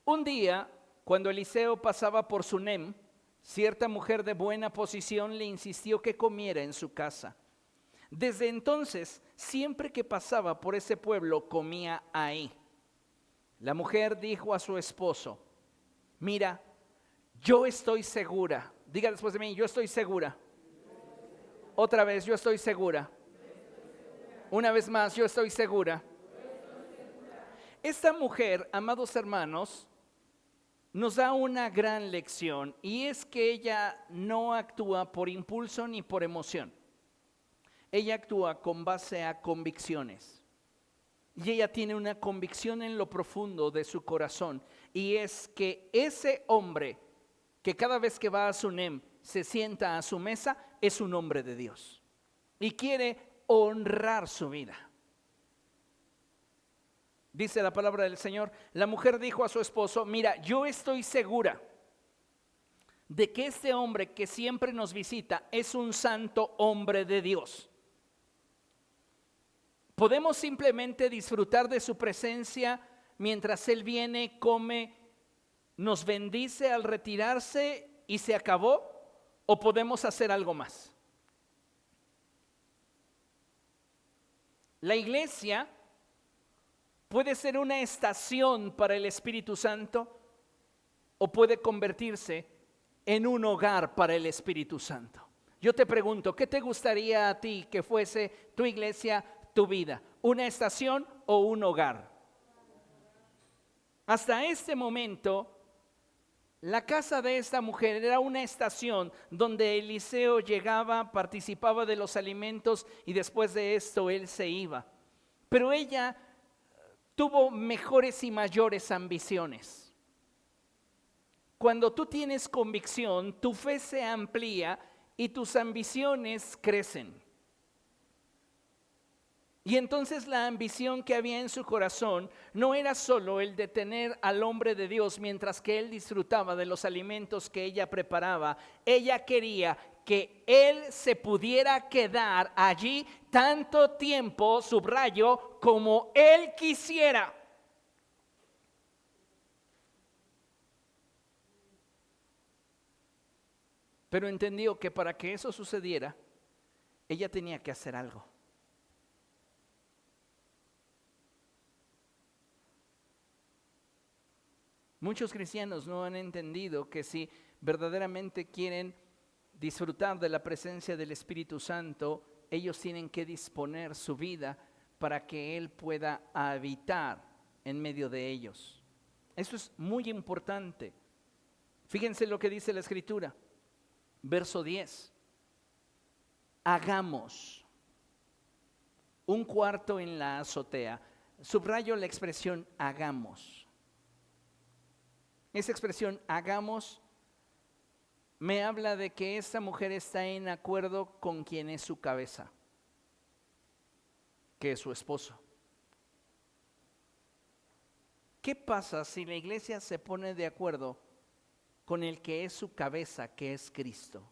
un día, cuando Eliseo pasaba por Sunem, cierta mujer de buena posición le insistió que comiera en su casa. Desde entonces, siempre que pasaba por ese pueblo, comía ahí. La mujer dijo a su esposo: mira, yo estoy segura. Diga después de mí: yo estoy segura. Otra vez: yo estoy segura. Una vez más: yo estoy segura. Esta mujer, amados hermanos, nos da una gran lección, y es que ella no actúa por impulso ni por emoción. Ella actúa con base a convicciones. Y ella tiene una convicción en lo profundo de su corazón, y es que ese hombre que cada vez que va a Sunem se sienta a su mesa es un hombre de Dios y quiere honrar su vida. Dice la palabra del Señor: la mujer dijo a su esposo: mira, yo estoy segura de que este hombre que siempre nos visita es un santo hombre de Dios. Podemos simplemente disfrutar de su presencia mientras Él viene, come, nos bendice al retirarse y se acabó, o podemos hacer algo más. La iglesia puede ser una estación para el Espíritu Santo o puede convertirse en un hogar para el Espíritu Santo. Yo te pregunto, ¿qué te gustaría a ti que fuese tu iglesia, tu vida? ¿Una estación o un hogar? Hasta este momento, la casa de esta mujer era una estación donde Eliseo llegaba, participaba de los alimentos y después de esto él se iba. Pero ella tuvo mejores y mayores ambiciones. Cuando tú tienes convicción, tu fe se amplía y tus ambiciones crecen. Y entonces la ambición que había en su corazón no era solo el de tener al hombre de Dios mientras que él disfrutaba de los alimentos que ella preparaba. Ella quería que él se pudiera quedar allí tanto tiempo, subrayo, como él quisiera. Pero entendió que para que eso sucediera, ella tenía que hacer algo. Muchos cristianos no han entendido que si verdaderamente quieren disfrutar de la presencia del Espíritu Santo, ellos tienen que disponer su vida para que Él pueda habitar en medio de ellos. Eso es muy importante. Fíjense lo que dice la Escritura. Verso 10. Hagamos un cuarto en la azotea. Subrayo la expresión hagamos. Esa expresión hagamos me habla de que esta mujer está en acuerdo con quien es su cabeza, que es su esposo. ¿Qué pasa si la iglesia se pone de acuerdo con el que es su cabeza, que es Cristo?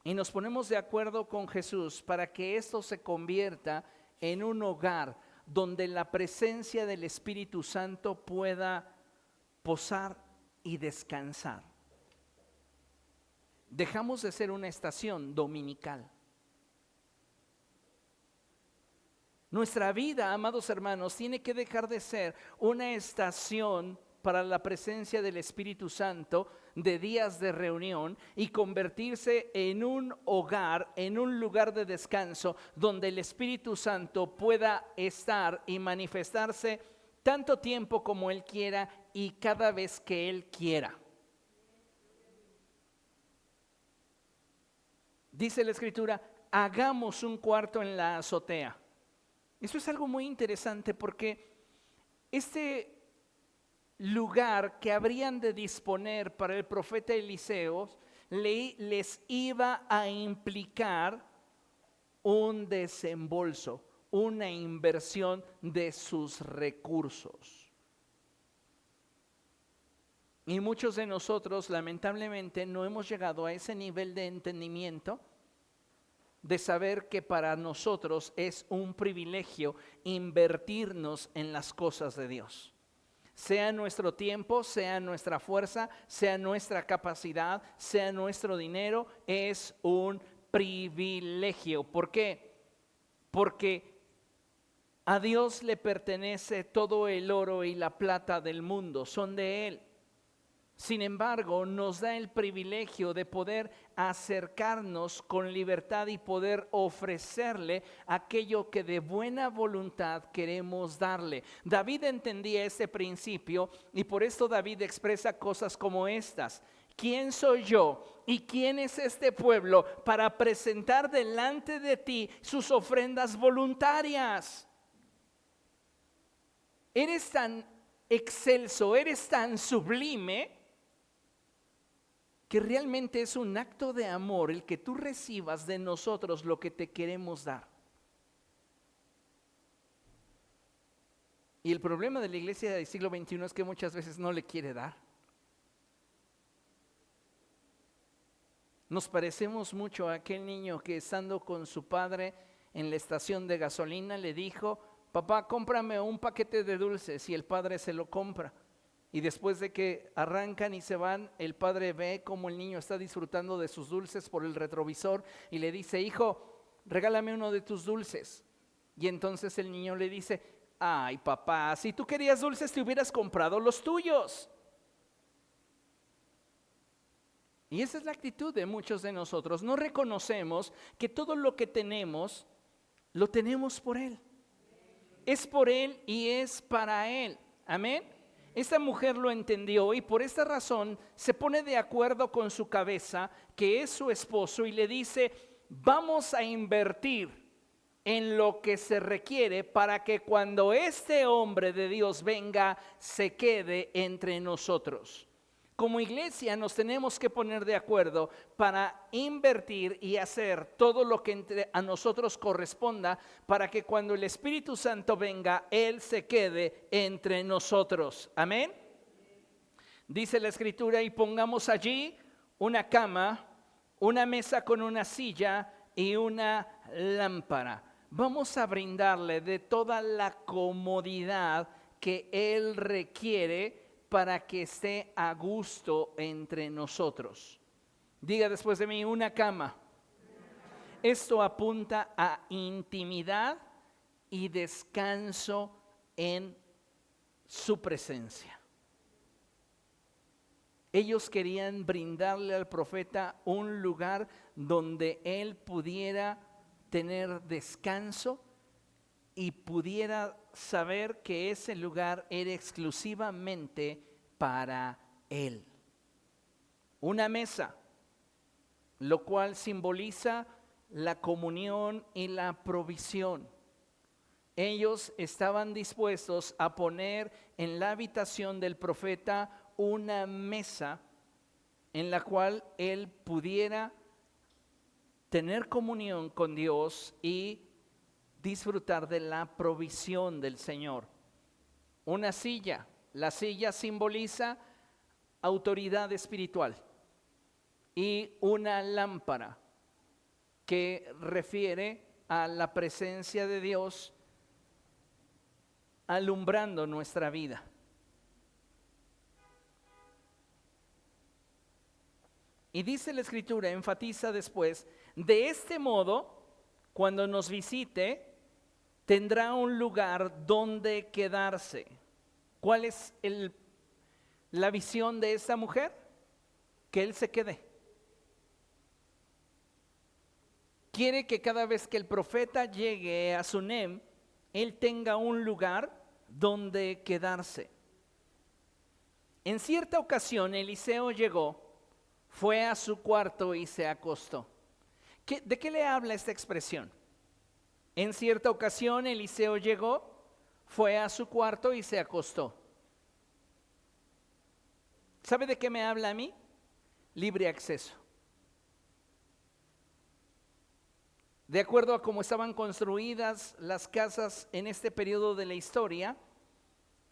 Y nos ponemos de acuerdo con Jesús para que esto se convierta en un hogar donde la presencia del Espíritu Santo pueda posar y descansar. Dejamos de ser una estación dominical. Nuestra vida, amados hermanos, tiene que dejar de ser una estación para la presencia del Espíritu Santo de días de reunión y convertirse en un hogar, en un lugar de descanso donde el Espíritu Santo pueda estar y manifestarse tanto tiempo como Él quiera y cada vez que Él quiera. Dice la Escritura, hagamos un cuarto en la azotea. Eso es algo muy interesante porque este lugar que habrían de disponer para el profeta Eliseo les iba a implicar un desembolso, una inversión de sus recursos. Y muchos de nosotros lamentablemente no hemos llegado a ese nivel de entendimiento de saber que para nosotros es un privilegio invertirnos en las cosas de Dios. Sea nuestro tiempo, sea nuestra fuerza, sea nuestra capacidad, sea nuestro dinero, es un privilegio. ¿Por qué? Porque a Dios le pertenece todo el oro y la plata del mundo, son de Él. Sin embargo, nos da el privilegio de poder acercarnos con libertad y poder ofrecerle aquello que de buena voluntad queremos darle. David entendía ese principio y por esto David expresa cosas como estas. ¿Quién soy yo y quién es este pueblo para presentar delante de ti sus ofrendas voluntarias? Eres tan excelso, eres tan sublime, que realmente es un acto de amor el que tú recibas de nosotros lo que te queremos dar. Y el problema de la iglesia del siglo XXI es que muchas veces no le quiere dar. Nos parecemos mucho a aquel niño que estando con su padre en la estación de gasolina le dijo, papá, cómprame un paquete de dulces, y el padre se lo compra. Y después de que arrancan y se van, el padre ve cómo el niño está disfrutando de sus dulces por el retrovisor y le dice, hijo, regálame uno de tus dulces. Y entonces el niño le dice, ay papá, si tú querías dulces te hubieras comprado los tuyos. Y esa es la actitud de muchos de nosotros. No reconocemos que todo lo que tenemos, lo tenemos por Él. Es por Él y es para Él. Amén. Esta mujer lo entendió y por esta razón se pone de acuerdo con su cabeza, que es su esposo, y le dice, vamos a invertir en lo que se requiere para que cuando este hombre de Dios venga, se quede entre nosotros. Como iglesia nos tenemos que poner de acuerdo para invertir y hacer todo lo que a nosotros corresponda para que cuando el Espíritu Santo venga, Él se quede entre nosotros. Amén. Dice la Escritura, y pongamos allí una cama, una mesa con una silla y una lámpara. Vamos a brindarle de toda la comodidad que Él requiere para que esté a gusto entre nosotros. Diga después de mí, una cama. Esto apunta a intimidad y descanso en su presencia. Ellos querían brindarle al profeta un lugar donde él pudiera tener descanso y pudiera saber que ese lugar era exclusivamente para él. Una mesa, lo cual simboliza la comunión y la provisión. Ellos estaban dispuestos a poner en la habitación del profeta una mesa en la cual él pudiera tener comunión con Dios y disfrutar de la provisión del Señor. Una silla, la silla simboliza autoridad espiritual, y una lámpara que refiere a la presencia de Dios alumbrando nuestra vida. Y dice la Escritura, enfatiza después, de este modo, cuando nos visite, tendrá un lugar donde quedarse. ¿Cuál es la visión de esta mujer? Que él se quede. Quiere que cada vez que el profeta llegue a Sunem, él tenga un lugar donde quedarse. En cierta ocasión, Eliseo llegó, fue a su cuarto y se acostó. ¿De qué le habla esta expresión? En cierta ocasión, Eliseo llegó, fue a su cuarto y se acostó. ¿Sabe de qué me habla a mí? Libre acceso. De acuerdo a cómo estaban construidas las casas en este periodo de la historia,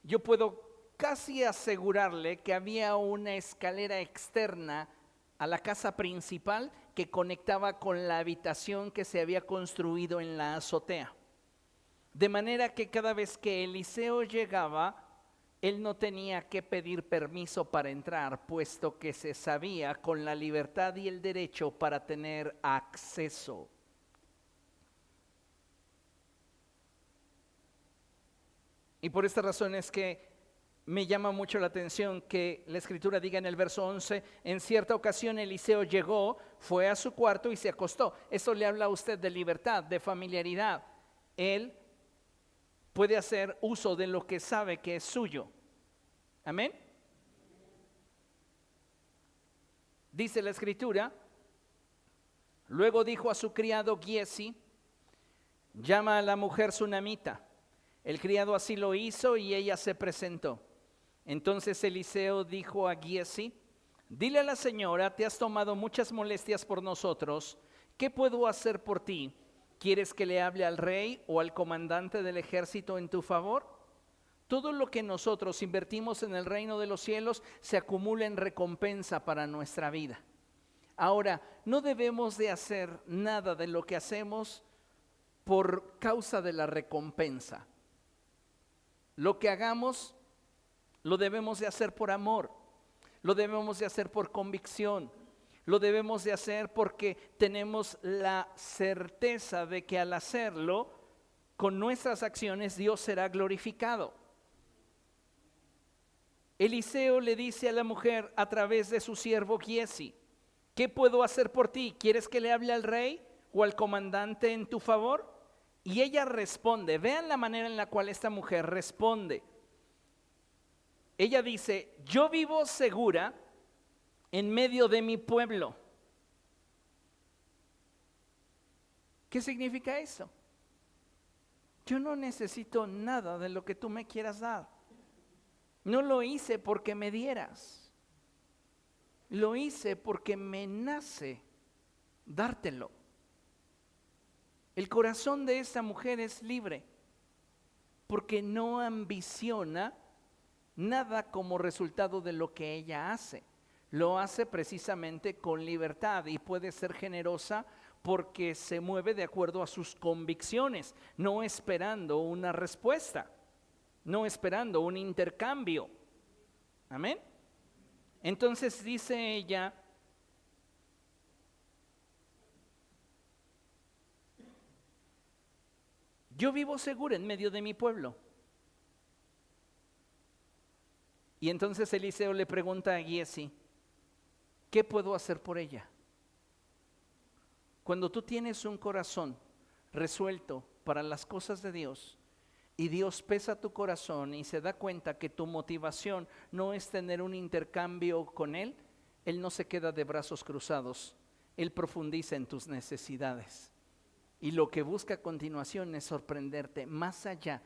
yo puedo casi asegurarle que había una escalera externa a la casa principal que conectaba con la habitación que se había construido en la azotea. De manera que cada vez que Eliseo llegaba, él no tenía que pedir permiso para entrar, puesto que se sabía con la libertad y el derecho para tener acceso. Y por esta razón es que me llama mucho la atención que la Escritura diga en el verso 11, en cierta ocasión Eliseo llegó, fue a su cuarto y se acostó. Esto le habla a usted de libertad, de familiaridad. Él puede hacer uso de lo que sabe que es suyo. Amén. Dice la Escritura, luego dijo a su criado Giesi, llama a la mujer sunamita. El criado así lo hizo y ella se presentó. Entonces Eliseo dijo a Giesi, dile a la señora, te has tomado muchas molestias por nosotros, ¿qué puedo hacer por ti? ¿Quieres que le hable al rey o al comandante del ejército en tu favor? Todo lo que nosotros invertimos en el reino de los cielos se acumula en recompensa para nuestra vida. Ahora, no debemos de hacer nada de lo que hacemos por causa de la recompensa. Lo que hagamos lo debemos de hacer por amor, lo debemos de hacer por convicción, lo debemos de hacer porque tenemos la certeza de que al hacerlo, con nuestras acciones Dios será glorificado. Eliseo le dice a la mujer a través de su siervo Giesi, ¿qué puedo hacer por ti? ¿Quieres que le hable al rey o al comandante en tu favor? Y ella responde, vean la manera en la cual esta mujer responde. Ella dice, yo vivo segura en medio de mi pueblo. ¿Qué significa eso? Yo no necesito nada de lo que tú me quieras dar. No lo hice porque me dieras. Lo hice porque me nace dártelo. El corazón de esta mujer es libre porque no ambiciona nada como resultado de lo que ella hace. Lo hace precisamente con libertad y puede ser generosa porque se mueve de acuerdo a sus convicciones, no esperando una respuesta, no esperando un intercambio. Amén. Entonces dice ella, yo vivo segura en medio de mi pueblo. Y entonces Eliseo le pregunta a Giesi, ¿qué puedo hacer por ella? Cuando tú tienes un corazón resuelto para las cosas de Dios y Dios pesa tu corazón y se da cuenta que tu motivación no es tener un intercambio con Él, Él no se queda de brazos cruzados, Él profundiza en tus necesidades. Y lo que busca a continuación es sorprenderte más allá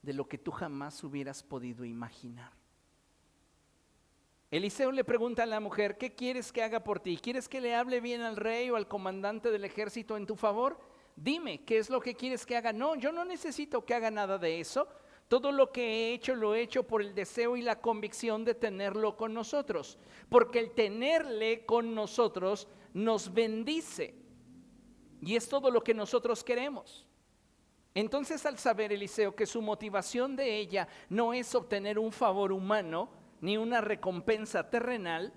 de lo que tú jamás hubieras podido imaginar. Eliseo le pregunta a la mujer: ¿qué quieres que haga por ti? ¿Quieres que le hable bien al rey o al comandante del ejército en tu favor? Dime, ¿qué es lo que quieres que haga? No, yo no necesito que haga nada de eso. Todo lo que he hecho, lo he hecho por el deseo y la convicción de tenerlo con nosotros. Porque el tenerle con nosotros nos bendice. Y es todo lo que nosotros queremos. Entonces, al saber Eliseo que su motivación de ella no es obtener un favor humano ni una recompensa terrenal,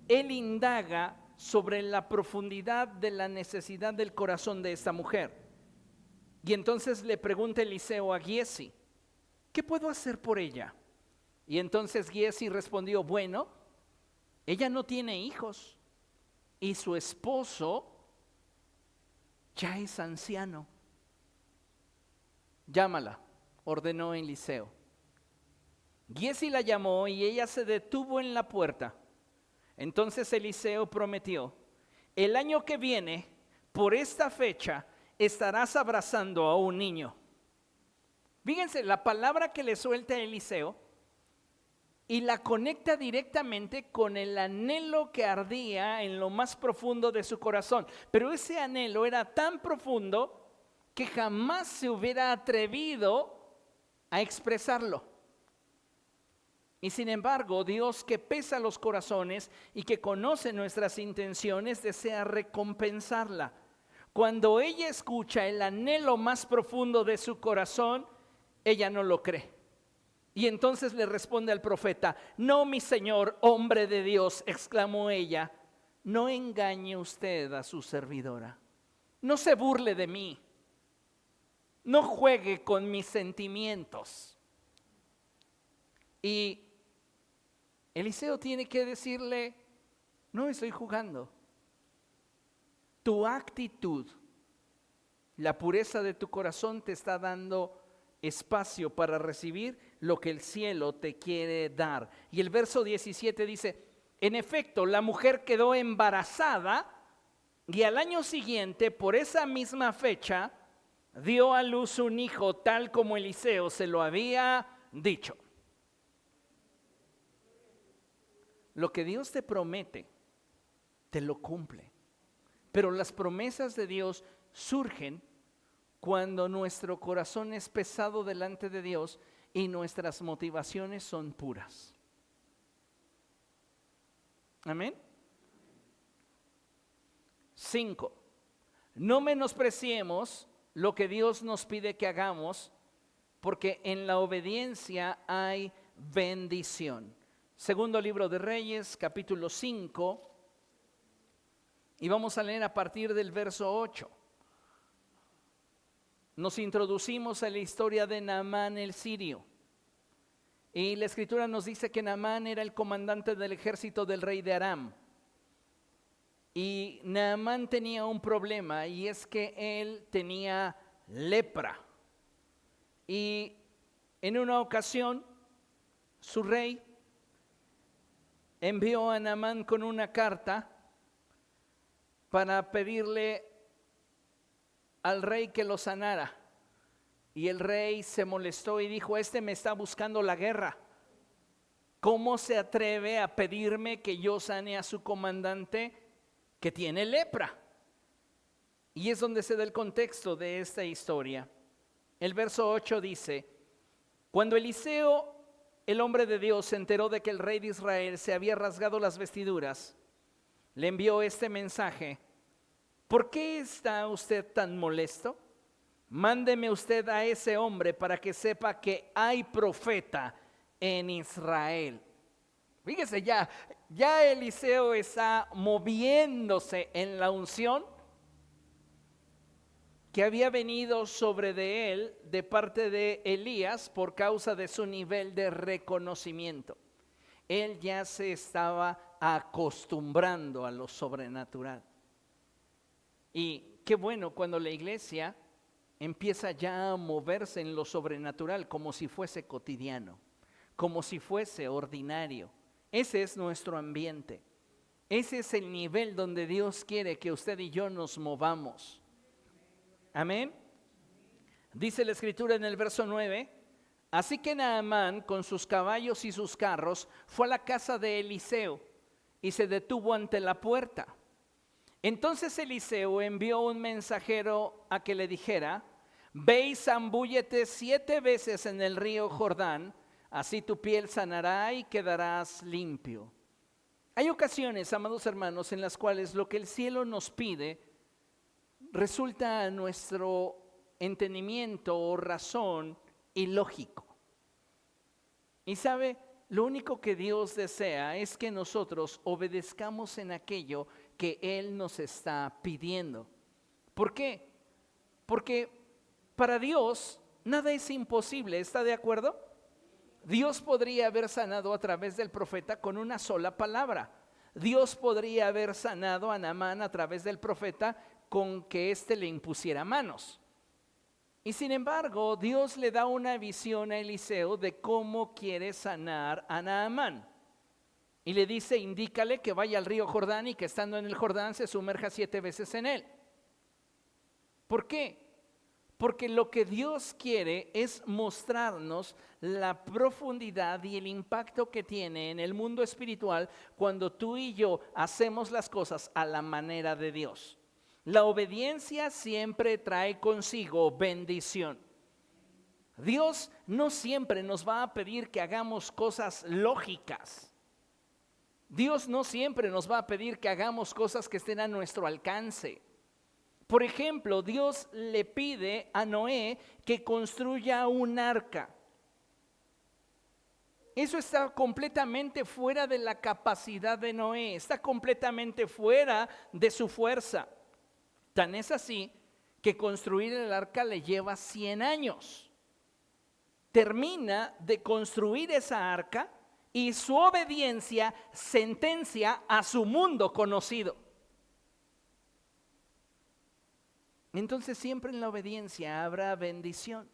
él indaga sobre la profundidad de la necesidad del corazón de esta mujer. Y entonces le pregunta Eliseo a Giesi: ¿qué puedo hacer por ella? Y entonces Giesi respondió: bueno, ella no tiene hijos y su esposo ya es anciano. Llámala, ordenó Eliseo. Giesi la llamó y ella se detuvo en la puerta. Entonces Eliseo prometió: el año que viene, por esta fecha, estarás abrazando a un niño. Fíjense la palabra que le suelta a Eliseo y la conecta directamente con el anhelo que ardía en lo más profundo de su corazón. Pero ese anhelo era tan profundo que jamás se hubiera atrevido a expresarlo. Y sin embargo, Dios, que pesa los corazones y que conoce nuestras intenciones, desea recompensarla. Cuando ella escucha el anhelo más profundo de su corazón, ella no lo cree. Y entonces le responde al profeta: no, mi señor, hombre de Dios, exclamó ella, no engañe usted a su servidora. No se burle de mí. No juegue con mis sentimientos. Y Eliseo tiene que decirle: no estoy jugando. Tu actitud, la pureza de tu corazón te está dando espacio para recibir lo que el cielo te quiere dar. Y el verso 17 dice: en efecto, la mujer quedó embarazada y al año siguiente, por esa misma fecha, dio a luz un hijo, tal como Eliseo se lo había dicho. Lo que Dios te promete, te lo cumple. Pero las promesas de Dios surgen cuando nuestro corazón es pesado delante de Dios y nuestras motivaciones son puras. Amén. 5. No menospreciemos lo que Dios nos pide que hagamos, porque en la obediencia hay bendición. Segundo libro de Reyes, capítulo 5, y vamos a leer a partir del verso 8. Nos introducimos a la historia de Naamán el sirio. Y la escritura nos dice que Naamán era el comandante del ejército del rey de Aram. Y Naamán tenía un problema, y es que él tenía lepra. Y en una ocasión, su rey envió a Naamán con una carta para pedirle al rey que lo sanara. Y el rey se molestó y dijo: este me está buscando la guerra. ¿Cómo se atreve a pedirme que yo sane a su comandante que tiene lepra? Y es donde se da el contexto de esta historia. El verso 8 dice: cuando Eliseo, el hombre de Dios, se enteró de que el rey de Israel se había rasgado las vestiduras, le envió este mensaje: ¿por qué está usted tan molesto? Mándeme usted a ese hombre para que sepa que hay profeta en Israel. Fíjese, ya Eliseo está moviéndose en la unción que había venido sobre de él de parte de Elías por causa de su nivel de reconocimiento. Él ya se estaba acostumbrando a lo sobrenatural. Y qué bueno cuando la iglesia empieza ya a moverse en lo sobrenatural como si fuese cotidiano, como si fuese ordinario. Ese es nuestro ambiente. Ese es el nivel donde Dios quiere que usted y yo nos movamos. Amén. Dice la Escritura en el verso 9: así que Naamán con sus caballos y sus carros fue a la casa de Eliseo y se detuvo ante la puerta. Entonces Eliseo envió un mensajero a que le dijera: ve y zambúllete 7 veces en el río Jordán, así tu piel sanará y quedarás limpio. Hay ocasiones, amados hermanos, en las cuales lo que el cielo nos pide resulta a nuestro entendimiento o razón ilógico. Y sabe, lo único que Dios desea es que nosotros obedezcamos en aquello que Él nos está pidiendo. ¿Por qué? Porque para Dios nada es imposible, ¿está de acuerdo? Dios podría haber sanado a través del profeta con una sola palabra. Dios podría haber sanado a Naamán a través del profeta con que éste le impusiera manos. Y sin embargo, Dios le da una visión a Eliseo de cómo quiere sanar a Naamán. Y le dice: indícale que vaya al río Jordán y que estando en el Jordán se sumerja 7 veces en él. ¿Por qué? Porque lo que Dios quiere es mostrarnos la profundidad y el impacto que tiene en el mundo espiritual cuando tú y yo hacemos las cosas a la manera de Dios. La obediencia siempre trae consigo bendición. Dios no siempre nos va a pedir que hagamos cosas lógicas. Dios no siempre nos va a pedir que hagamos cosas que estén a nuestro alcance. Por ejemplo, Dios le pide a Noé que construya un arca. Eso está completamente fuera de la capacidad de Noé, está completamente fuera de su fuerza. Tan es así que construir el arca le lleva 100 años. Termina de construir esa arca y su obediencia sentencia a su mundo conocido. Entonces siempre en la obediencia habrá bendición.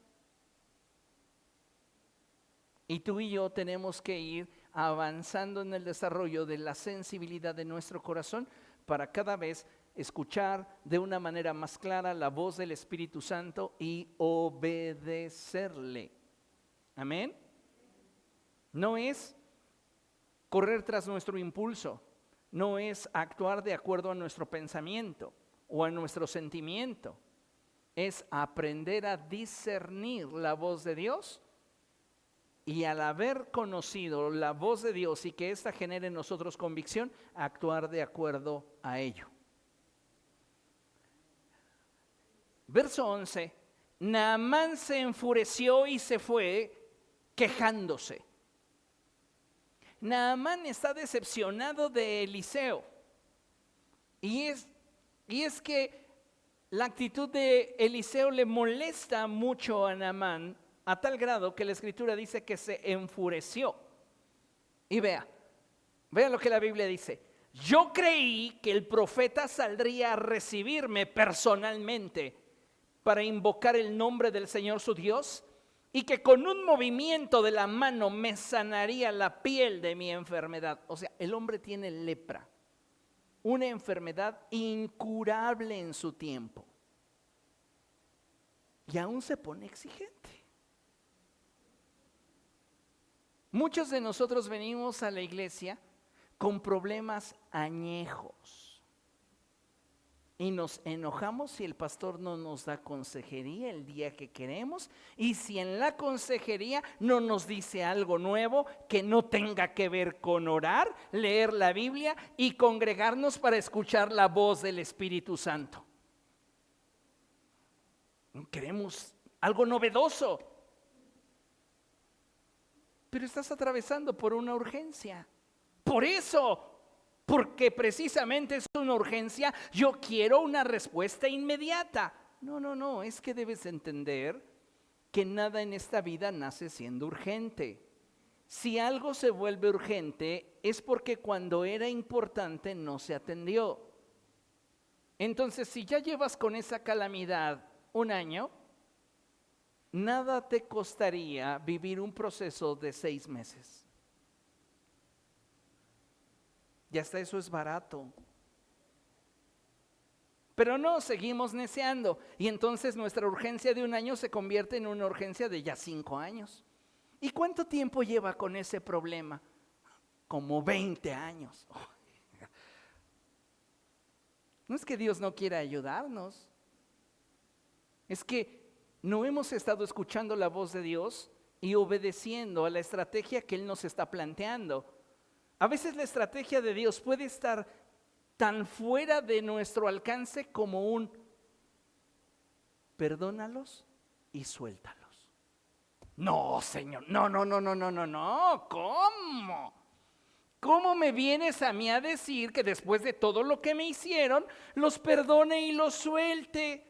Y tú y yo tenemos que ir avanzando en el desarrollo de la sensibilidad de nuestro corazón para cada vez escuchar de una manera más clara la voz del Espíritu Santo y obedecerle. Amén. No es correr tras nuestro impulso, no es actuar de acuerdo a nuestro pensamiento o a nuestro sentimiento, es aprender a discernir la voz de Dios y al haber conocido la voz de Dios y que ésta genere en nosotros convicción, actuar de acuerdo a ello. Verso 11, Naamán se enfureció y se fue quejándose. Naamán está decepcionado de Eliseo y es que la actitud de Eliseo le molesta mucho a Naamán a tal grado que la Escritura dice que se enfureció. Y vea lo que la Biblia dice: yo creí que el profeta saldría a recibirme personalmente para invocar el nombre del Señor su Dios y que con un movimiento de la mano me sanaría la piel de mi enfermedad. O sea, el hombre tiene lepra, una enfermedad incurable en su tiempo, y aún se pone exigente. Muchos de nosotros venimos a la iglesia con problemas añejos y nos enojamos si el pastor no nos da consejería el día que queremos, y si en la consejería no nos dice algo nuevo que no tenga que ver con orar, leer la Biblia y congregarnos para escuchar la voz del Espíritu Santo. Queremos algo novedoso, pero estás atravesando por una urgencia. Por eso, porque precisamente es una urgencia, yo quiero una respuesta inmediata. No, es que debes entender que nada en esta vida nace siendo urgente. Si algo se vuelve urgente es porque cuando era importante no se atendió. Entonces, si ya llevas con esa calamidad un año, nada te costaría vivir un proceso de 6 meses. Y hasta eso es barato. Pero no, seguimos neceando. Y entonces nuestra urgencia de 1 año se convierte en una urgencia de ya 5 años. ¿Y cuánto tiempo lleva con ese problema? Como 20 años. No es que Dios no quiera ayudarnos. Es que no hemos estado escuchando la voz de Dios y obedeciendo a la estrategia que Él nos está planteando. A veces la estrategia de Dios puede estar tan fuera de nuestro alcance como un perdónalos y suéltalos. No, Señor, no, ¿cómo? ¿Cómo me vienes a mí a decir que después de todo lo que me hicieron, los perdone y los suelte?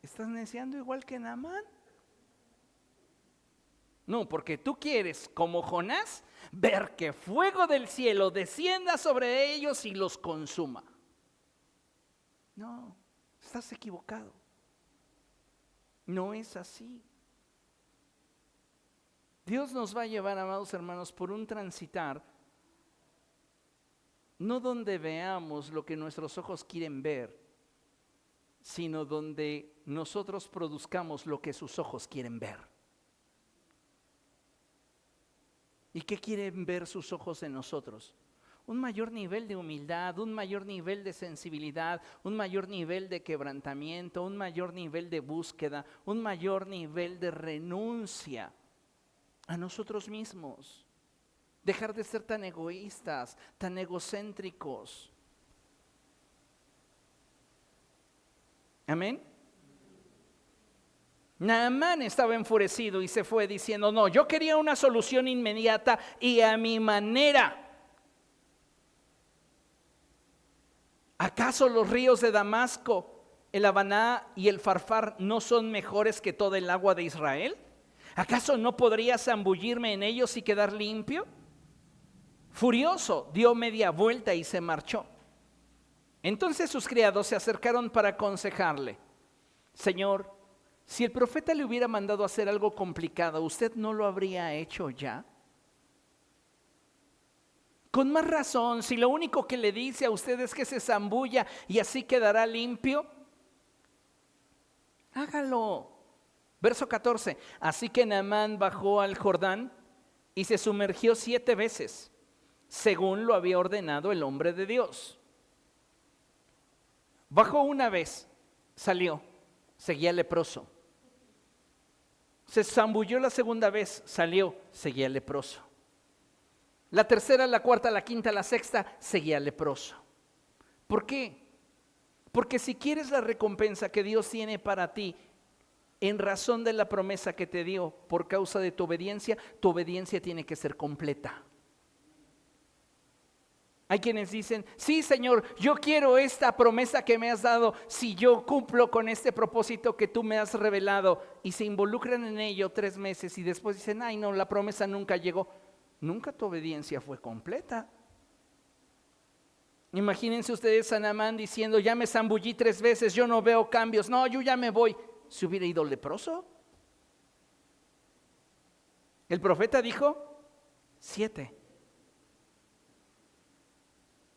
¿Estás neciando igual que Naamán? No, porque tú quieres, como Jonás, ver que fuego del cielo descienda sobre ellos y los consuma. No, estás equivocado. No es así. Dios nos va a llevar, amados hermanos, por un transitar, no donde veamos lo que nuestros ojos quieren ver, sino donde nosotros produzcamos lo que sus ojos quieren ver. ¿Y qué quieren ver sus ojos en nosotros? Un mayor nivel de humildad, un mayor nivel de sensibilidad, un mayor nivel de quebrantamiento, un mayor nivel de búsqueda, un mayor nivel de renuncia a nosotros mismos. Dejar de ser tan egoístas, tan egocéntricos. Amén. Naamán estaba enfurecido y se fue diciendo, no, yo quería una solución inmediata y a mi manera. ¿Acaso los ríos de Damasco, el Habaná y el Farfar no son mejores que toda el agua de Israel? ¿Acaso no podría zambullirme en ellos y quedar limpio? Furioso, dio media vuelta y se marchó. Entonces sus criados se acercaron para aconsejarle, Señor, si el profeta le hubiera mandado hacer algo complicado, ¿usted no lo habría hecho ya? Con más razón, si lo único que le dice a usted es que se zambulla y así quedará limpio, hágalo. Verso 14, así que Naamán bajó al Jordán y se sumergió 7 veces, según lo había ordenado el hombre de Dios. Bajó una vez, salió, seguía leproso. Se zambulló la segunda vez, salió, seguía leproso. La tercera, la cuarta, la quinta, la sexta, seguía leproso. ¿Por qué? Porque si quieres la recompensa que Dios tiene para ti, en razón de la promesa que te dio por causa de tu obediencia tiene que ser completa. Hay quienes dicen, sí Señor, yo quiero esta promesa que me has dado, si yo cumplo con este propósito que tú me has revelado, y se involucran en ello 3 meses y después dicen, ay no, la promesa nunca llegó. Nunca tu obediencia fue completa. Imagínense ustedes a Naamán diciendo, ya me zambullí 3 veces, yo no veo cambios, no, yo ya me voy. ¿Se hubiera ido leproso? El profeta dijo 7.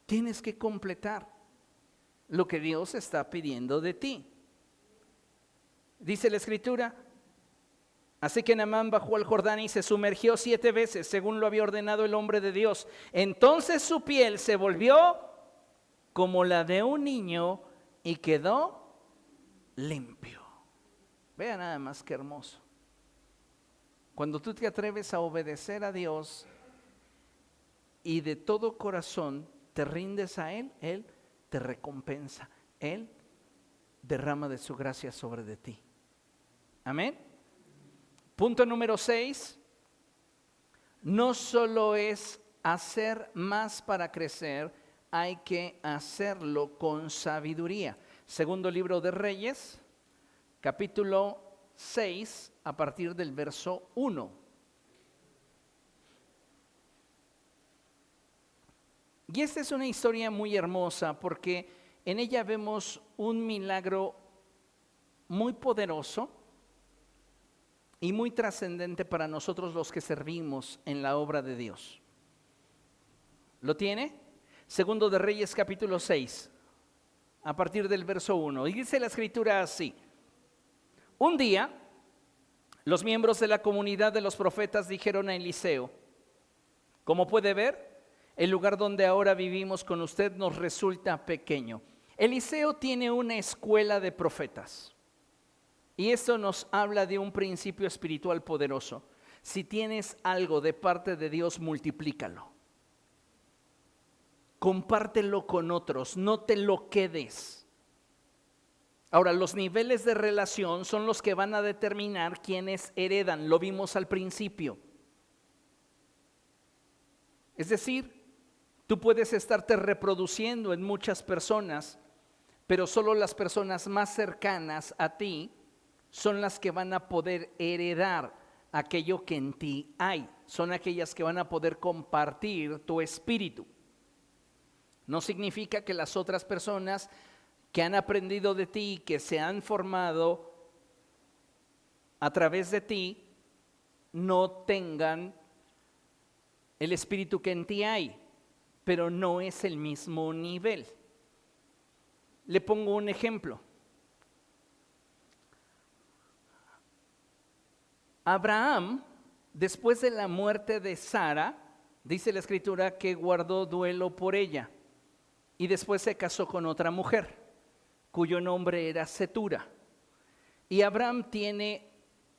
Tienes que completar lo que Dios está pidiendo de ti. Dice la escritura, así que Naamán bajó al Jordán y se sumergió 7 veces, según lo había ordenado el hombre de Dios. Entonces su piel se volvió como la de un niño y quedó limpio. Vea nada más que hermoso. Cuando tú te atreves a obedecer a Dios y de todo corazón te rindes a Él, Él te recompensa. Él derrama de su gracia sobre de ti. Amén. Punto número 6. No solo es hacer más para crecer, hay que hacerlo con sabiduría. Segundo libro de Reyes, capítulo 6, a partir del verso 1. Y esta es una historia muy hermosa porque en ella vemos un milagro muy poderoso y muy trascendente para nosotros los que servimos en la obra de Dios. ¿Lo tiene? Segundo de Reyes capítulo 6, a partir del verso 1. Y dice la escritura así: un día, los miembros de la comunidad de los profetas dijeron a Eliseo: como puede ver, el lugar donde ahora vivimos con usted nos resulta pequeño. Eliseo tiene una escuela de profetas. Y esto nos habla de un principio espiritual poderoso. Si tienes algo de parte de Dios, multiplícalo. Compártelo con otros, no te lo quedes. Ahora, los niveles de relación son los que van a determinar quiénes heredan. Lo vimos al principio. Es decir, tú puedes estarte reproduciendo en muchas personas, pero solo las personas más cercanas a ti son las que van a poder heredar aquello que en ti hay. Son aquellas que van a poder compartir tu espíritu. No significa que las otras personas que han aprendido de ti, que se han formado a través de ti, no tengan el espíritu que en ti hay, pero no es el mismo nivel. Le pongo un ejemplo. Abraham, después de la muerte de Sara, dice la escritura que guardó duelo por ella y después se casó con otra mujer, cuyo nombre era Cetura. Y Abraham tiene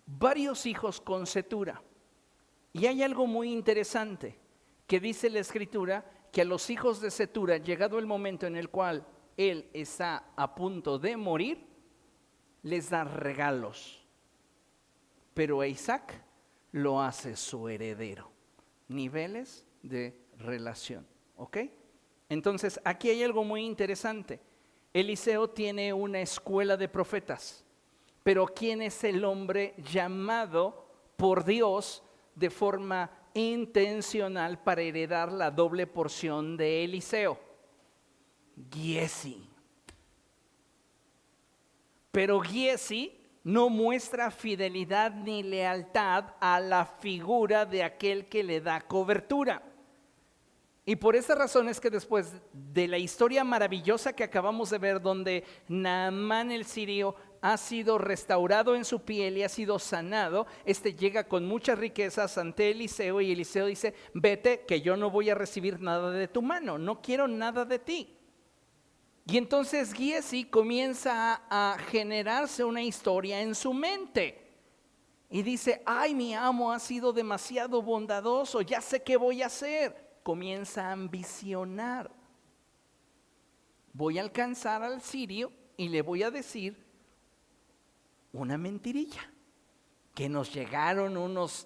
varios hijos con Cetura. Y hay algo muy interesante que dice la escritura, que a los hijos de Cetura, llegado el momento en el cual él está a punto de morir, les da regalos. Pero a Isaac lo hace su heredero. Niveles de relación, ¿ok? Entonces, aquí hay algo muy interesante. Eliseo tiene una escuela de profetas, pero ¿quién es el hombre llamado por Dios de forma intencional para heredar la doble porción de Eliseo? Giezi. Pero Giezi no muestra fidelidad ni lealtad a la figura de aquel que le da cobertura. Y por esa razón es que después de la historia maravillosa que acabamos de ver, donde Naamán el sirio ha sido restaurado en su piel y ha sido sanado, llega con muchas riquezas ante Eliseo y Eliseo dice: vete, que yo no voy a recibir nada de tu mano, no quiero nada de ti. Y entonces Giezi comienza a generarse una historia en su mente y dice: ay, mi amo ha sido demasiado bondadoso, ya sé qué voy a hacer. Comienza a ambicionar. Voy a alcanzar al sirio y le voy a decir una mentirilla, que nos llegaron unos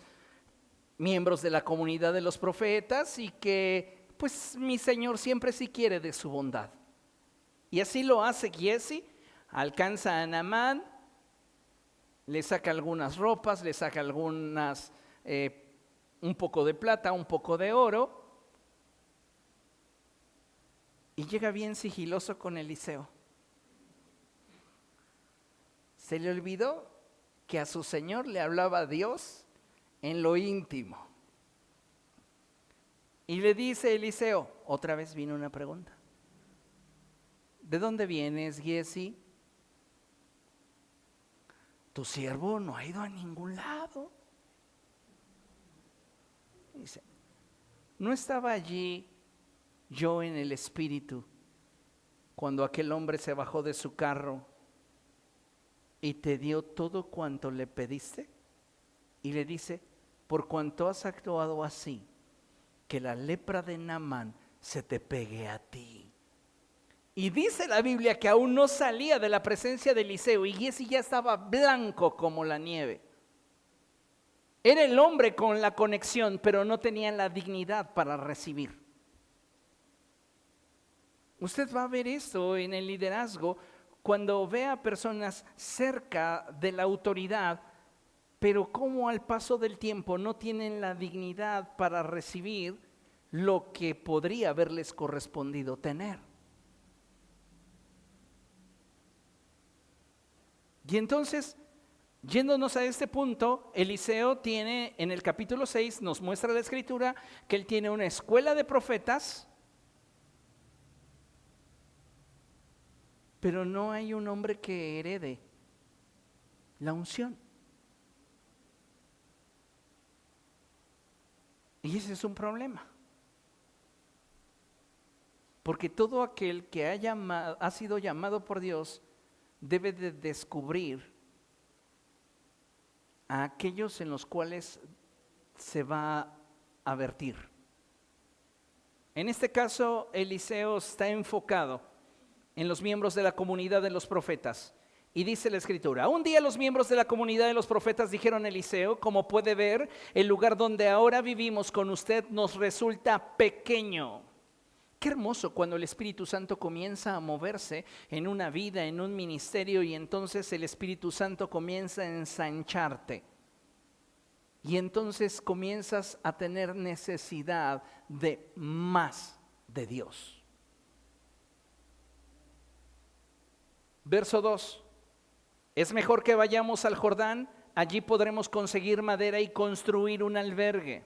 miembros de la comunidad de los profetas y que pues mi señor siempre sí quiere de su bondad. Y así lo hace Giezi, alcanza a Naamán, le saca algunas ropas, le saca algunas, un poco de plata, un poco de oro, y llega bien sigiloso con Eliseo. Se le olvidó que a su señor le hablaba Dios en lo íntimo. Y le dice Eliseo, otra vez vino una pregunta: ¿de dónde vienes, Giezi? Tu siervo no ha ido a ningún lado. Dice: ¿no estaba allí yo en el espíritu cuando aquel hombre se bajó de su carro y te dio todo cuanto le pediste? Y le dice: por cuanto has actuado así, que la lepra de Naamán se te pegue a ti. Y dice la Biblia que aún no salía de la presencia de Eliseo y Giezi ya estaba blanco como la nieve. Era el hombre con la conexión, pero no tenía la dignidad para recibir. Usted va a ver esto en el liderazgo cuando ve a personas cerca de la autoridad, pero como al paso del tiempo no tienen la dignidad para recibir lo que podría haberles correspondido tener. Y entonces Yéndonos a este punto, Eliseo tiene, en el capítulo 6, nos muestra la escritura, que él tiene una escuela de profetas, pero no hay un hombre que herede la unción. Y ese es un problema. Porque todo aquel que ha sido llamado por Dios debe de descubrir a aquellos en los cuales se va a vertir. En este caso, Eliseo está enfocado en los miembros de la comunidad de los profetas. Y dice la escritura: un día los miembros de la comunidad de los profetas dijeron a Eliseo: como puede ver, el lugar donde ahora vivimos con usted nos resulta pequeño. Qué hermoso cuando el Espíritu Santo comienza a moverse en una vida, en un ministerio, y entonces el Espíritu Santo comienza a ensancharte. Y entonces comienzas a tener necesidad de más de Dios. Verso 2. Es mejor que vayamos al Jordán, allí podremos conseguir madera y construir un albergue.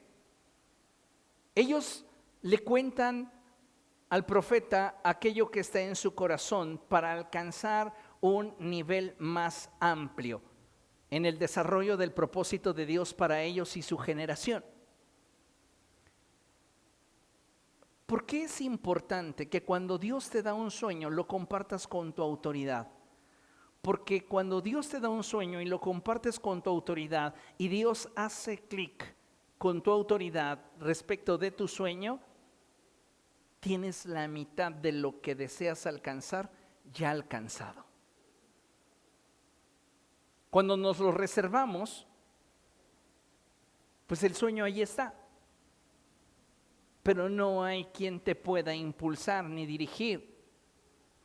Ellos le cuentan al profeta aquello que está en su corazón para alcanzar un nivel más amplio en el desarrollo del propósito de Dios para ellos y su generación. ¿Por qué es importante que cuando Dios te da un sueño lo compartas con tu autoridad? Porque cuando Dios te da un sueño y lo compartes con tu autoridad y Dios hace clic con tu autoridad respecto de tu sueño, tienes la mitad de lo que deseas alcanzar ya alcanzado. Cuando nos lo reservamos, pues el sueño ahí está. Pero no hay quien te pueda impulsar ni dirigir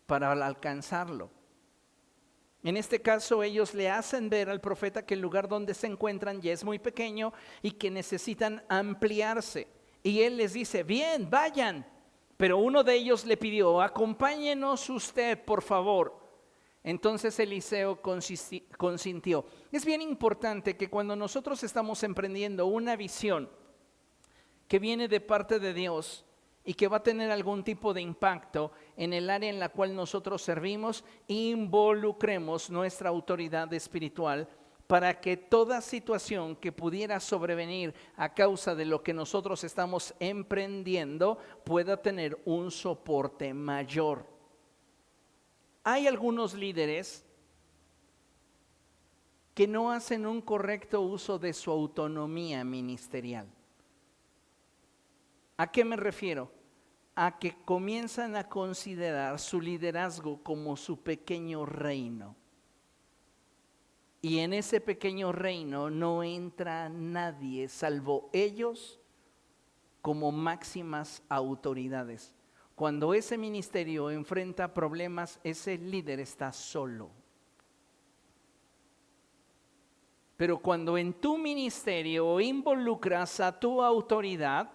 para alcanzarlo. En este caso, ellos le hacen ver al profeta que el lugar donde se encuentran ya es muy pequeño y que necesitan ampliarse. Y él les dice: bien, vayan. Pero uno de ellos le pidió: acompáñenos usted, por favor. Entonces Eliseo consintió. Es bien importante que cuando nosotros estamos emprendiendo una visión que viene de parte de Dios y que va a tener algún tipo de impacto en el área en la cual nosotros servimos, involucremos nuestra autoridad espiritual para que toda situación que pudiera sobrevenir a causa de lo que nosotros estamos emprendiendo pueda tener un soporte mayor. Hay algunos líderes que no hacen un correcto uso de su autonomía ministerial. ¿A qué me refiero? A que comienzan a considerar su liderazgo como su pequeño reino. Y en ese pequeño reino no entra nadie salvo ellos como máximas autoridades. Cuando ese ministerio enfrenta problemas, ese líder está solo. Pero cuando en tu ministerio involucras a tu autoridad,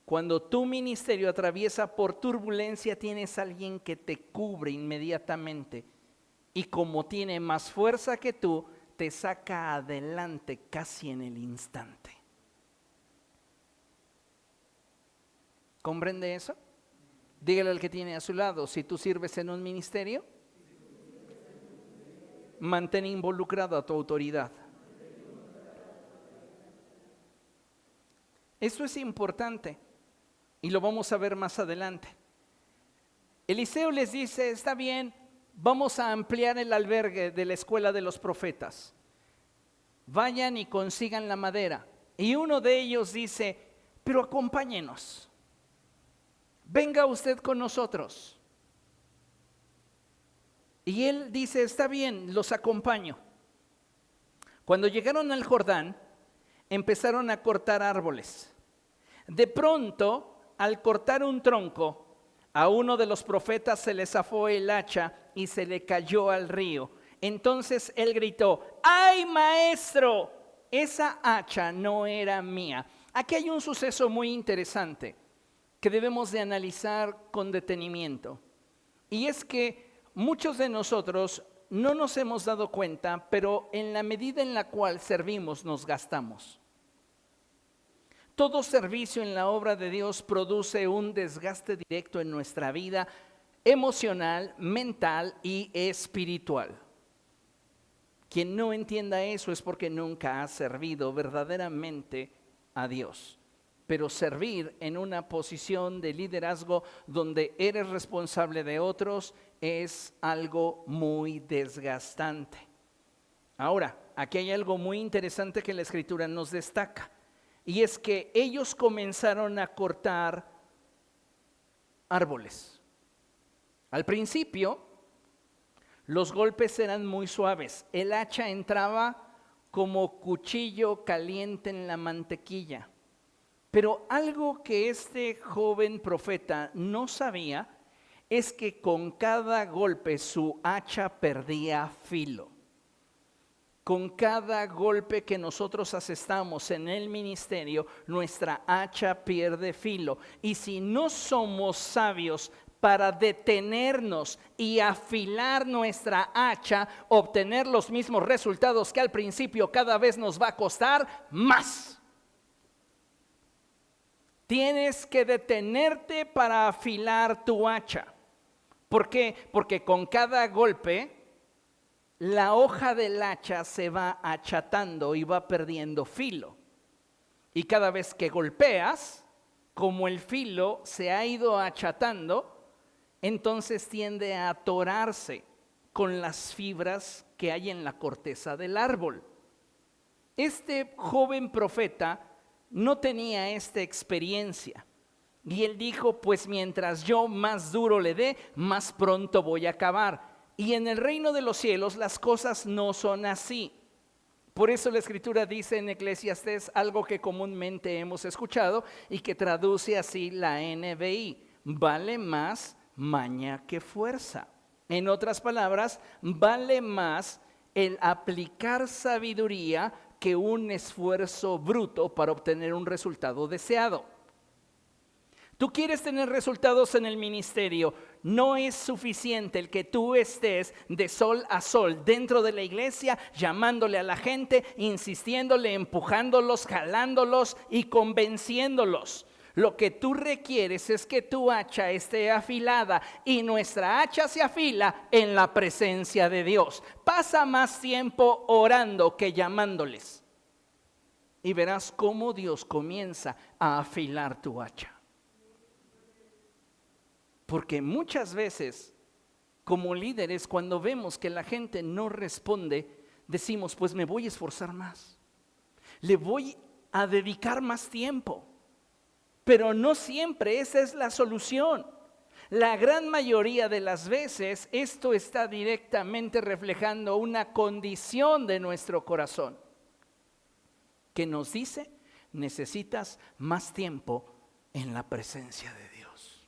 cuando tu ministerio atraviesa por turbulencia, tienes a alguien que te cubre inmediatamente. Y como tiene más fuerza que tú, te saca adelante casi en el instante. ¿Comprende eso? Dígale al que tiene a su lado: si tú sirves en un ministerio, mantén involucrado a tu autoridad. Esto es importante y lo vamos a ver más adelante. Eliseo les dice: está bien, vamos a ampliar el albergue de la escuela de los profetas. Vayan y consigan la madera. Y uno de ellos dice: pero acompáñenos. Venga usted con nosotros. Y él dice: está bien, los acompaño. Cuando llegaron al Jordán, empezaron a cortar árboles. De pronto, al cortar un tronco, a uno de los profetas se le zafó el hacha y se le cayó al río. Entonces él gritó: ¡ay, maestro! Esa hacha no era mía. Aquí hay un suceso muy interesante que debemos de analizar con detenimiento. Y es que muchos de nosotros no nos hemos dado cuenta, pero en la medida en la cual servimos nos gastamos. Todo servicio en la obra de Dios produce un desgaste directo en nuestra vida emocional, mental y espiritual. Quien no entienda eso es porque nunca ha servido verdaderamente a Dios. Pero servir en una posición de liderazgo donde eres responsable de otros es algo muy desgastante. Ahora, aquí hay algo muy interesante que la Escritura nos destaca, y es que ellos comenzaron a cortar árboles. Al principio, los golpes eran muy suaves. El hacha entraba como cuchillo caliente en la mantequilla. Pero algo que este joven profeta no sabía es que con cada golpe su hacha perdía filo. Con cada golpe que nosotros asestamos en el ministerio, nuestra hacha pierde filo. Y si no somos sabios para detenernos y afilar nuestra hacha, obtener los mismos resultados que al principio, cada vez nos va a costar más. Tienes que detenerte para afilar tu hacha. ¿Por qué? Porque con cada golpe la hoja del hacha se va achatando y va perdiendo filo. Y cada vez que golpeas, como el filo se ha ido achatando, entonces tiende a atorarse con las fibras que hay en la corteza del árbol. Este joven profeta no tenía esta experiencia. Y él dijo, pues mientras yo más duro le dé, más pronto voy a acabar. Y en el reino de los cielos las cosas no son así. Por eso la Escritura dice en Eclesiastés algo que comúnmente hemos escuchado y que traduce así la NBI: vale más maña que fuerza. En otras palabras, vale más el aplicar sabiduría que un esfuerzo bruto para obtener un resultado deseado. Tú quieres tener resultados en el ministerio. No es suficiente el que tú estés de sol a sol dentro de la iglesia, llamándole a la gente, insistiéndole, empujándolos, jalándolos y convenciéndolos. Lo que tú requieres es que tu hacha esté afilada, y nuestra hacha se afila en la presencia de Dios. Pasa más tiempo orando que llamándoles, y verás cómo Dios comienza a afilar tu hacha. Porque muchas veces, como líderes, cuando vemos que la gente no responde, decimos, pues me voy a esforzar más, le voy a dedicar más tiempo. Pero no siempre esa es la solución. La gran mayoría de las veces esto está directamente reflejando una condición de nuestro corazón que nos dice, necesitas más tiempo en la presencia de Dios.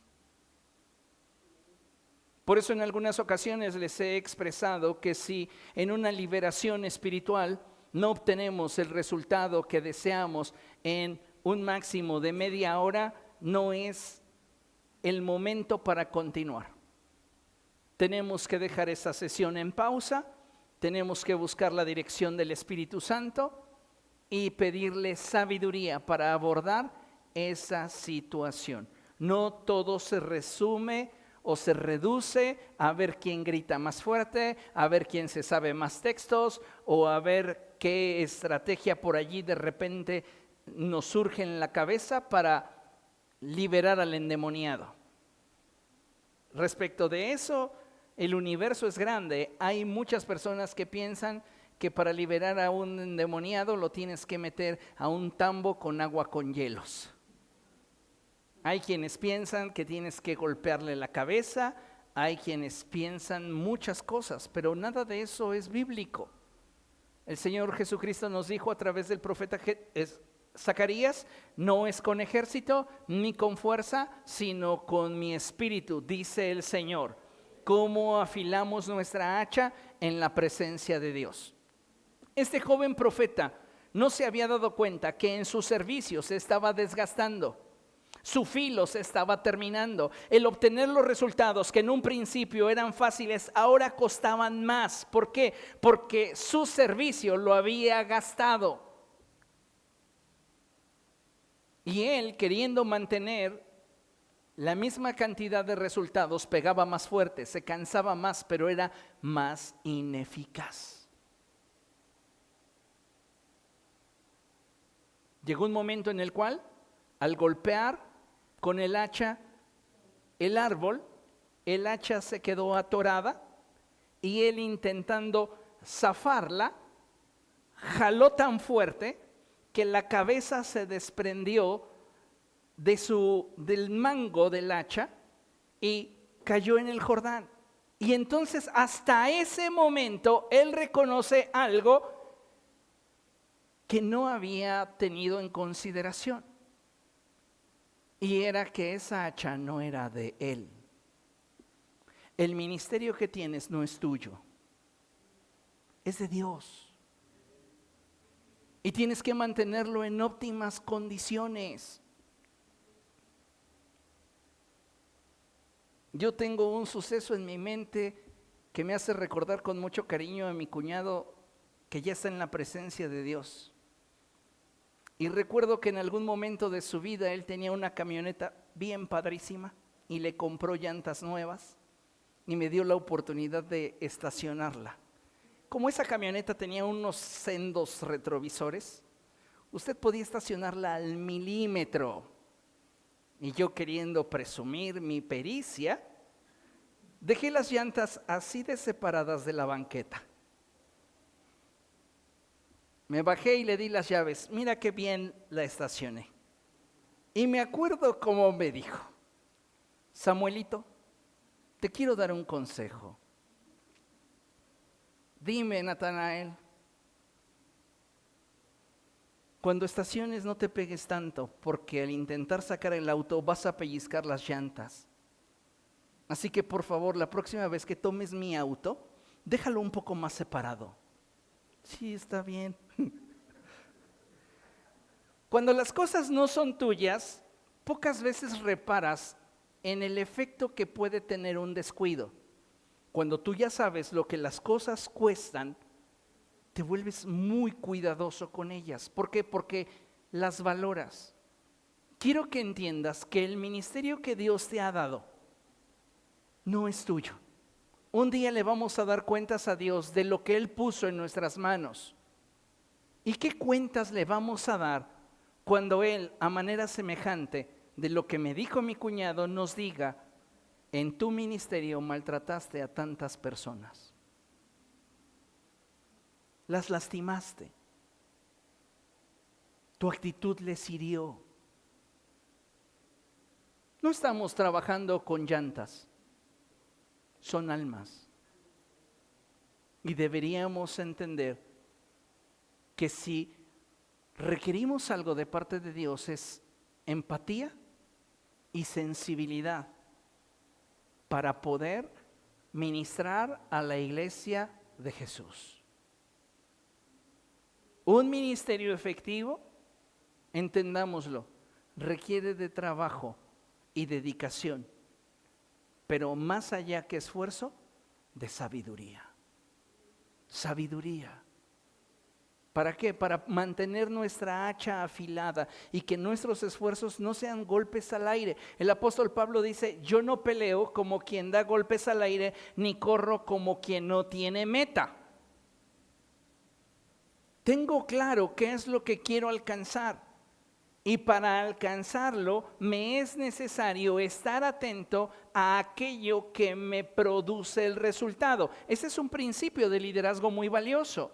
Por eso en algunas ocasiones les he expresado que si en una liberación espiritual no obtenemos el resultado que deseamos en un máximo de media hora, no es el momento para continuar. Tenemos que dejar esa sesión en pausa, tenemos que buscar la dirección del Espíritu Santo y pedirle sabiduría para abordar esa situación. No todo se resume o se reduce a ver quién grita más fuerte, a ver quién se sabe más textos, o a ver qué estrategia por allí de repente nos surge en la cabeza para liberar al endemoniado. Respecto de eso, el universo es grande. Hay muchas personas que piensan que para liberar a un endemoniado lo tienes que meter a un tambo con agua con hielos. Hay quienes piensan que tienes que golpearle la cabeza, hay quienes piensan muchas cosas, pero nada de eso es bíblico. El Señor Jesucristo nos dijo a través del profeta Zacarías, no es con ejército ni con fuerza, sino con mi espíritu, dice el Señor. ¿Cómo afilamos nuestra hacha? En la presencia de Dios. Este joven profeta no se había dado cuenta que en su servicio se estaba desgastando. Su filo se estaba terminando. El obtener los resultados que en un principio eran fáciles, ahora costaban más. ¿Por qué? Porque su servicio lo había gastado. Y él, queriendo mantener la misma cantidad de resultados, pegaba más fuerte, se cansaba más, pero era más ineficaz. Llegó un momento en el cual, al golpear con el hacha el árbol, el hacha se quedó atorada y él, intentando zafarla, jaló tan fuerte que la cabeza se desprendió del mango del hacha y cayó en el Jordán. Y entonces hasta ese momento él reconoce algo que no había tenido en consideración. Y era que esa hacha no era de él. El ministerio que tienes no es tuyo, es de Dios. Y tienes que mantenerlo en óptimas condiciones. Yo tengo un suceso en mi mente que me hace recordar con mucho cariño a mi cuñado que ya está en la presencia de Dios. Y recuerdo que en algún momento de su vida él tenía una camioneta bien padrísima y le compró llantas nuevas y me dio la oportunidad de estacionarla. Como esa camioneta tenía unos sendos retrovisores, usted podía estacionarla al milímetro. Y yo, queriendo presumir mi pericia, dejé las llantas así de separadas de la banqueta. Me bajé y le di las llaves. Mira qué bien la estacioné. Y me acuerdo cómo me dijo: Samuelito, te quiero dar un consejo. Dime, Natanael, cuando estaciones no te pegues tanto, porque al intentar sacar el auto vas a pellizcar las llantas. Así que por favor, la próxima vez que tomes mi auto, déjalo un poco más separado. Sí, está bien. Cuando las cosas no son tuyas, pocas veces reparas en el efecto que puede tener un descuido. Cuando tú ya sabes lo que las cosas cuestan, te vuelves muy cuidadoso con ellas. ¿Por qué? Porque las valoras. Quiero que entiendas que el ministerio que Dios te ha dado no es tuyo. Un día le vamos a dar cuentas a Dios de lo que Él puso en nuestras manos. ¿Y qué cuentas le vamos a dar cuando Él, a manera semejante de lo que me dijo mi cuñado, nos diga: en tu ministerio maltrataste a tantas personas, las lastimaste, tu actitud les hirió? No estamos trabajando con llantas, son almas. Y deberíamos entender que si requerimos algo de parte de Dios es empatía y sensibilidad para poder ministrar a la iglesia de Jesús. Un ministerio efectivo, entendámoslo, requiere de trabajo y dedicación, pero más allá que esfuerzo, de sabiduría. Sabiduría. ¿Para qué? Para mantener nuestra hacha afilada y que nuestros esfuerzos no sean golpes al aire. El apóstol Pablo dice: yo no peleo como quien da golpes al aire, ni corro como quien no tiene meta. Tengo claro qué es lo que quiero alcanzar. Y para alcanzarlo me es necesario estar atento a aquello que me produce el resultado. Ese es un principio de liderazgo muy valioso.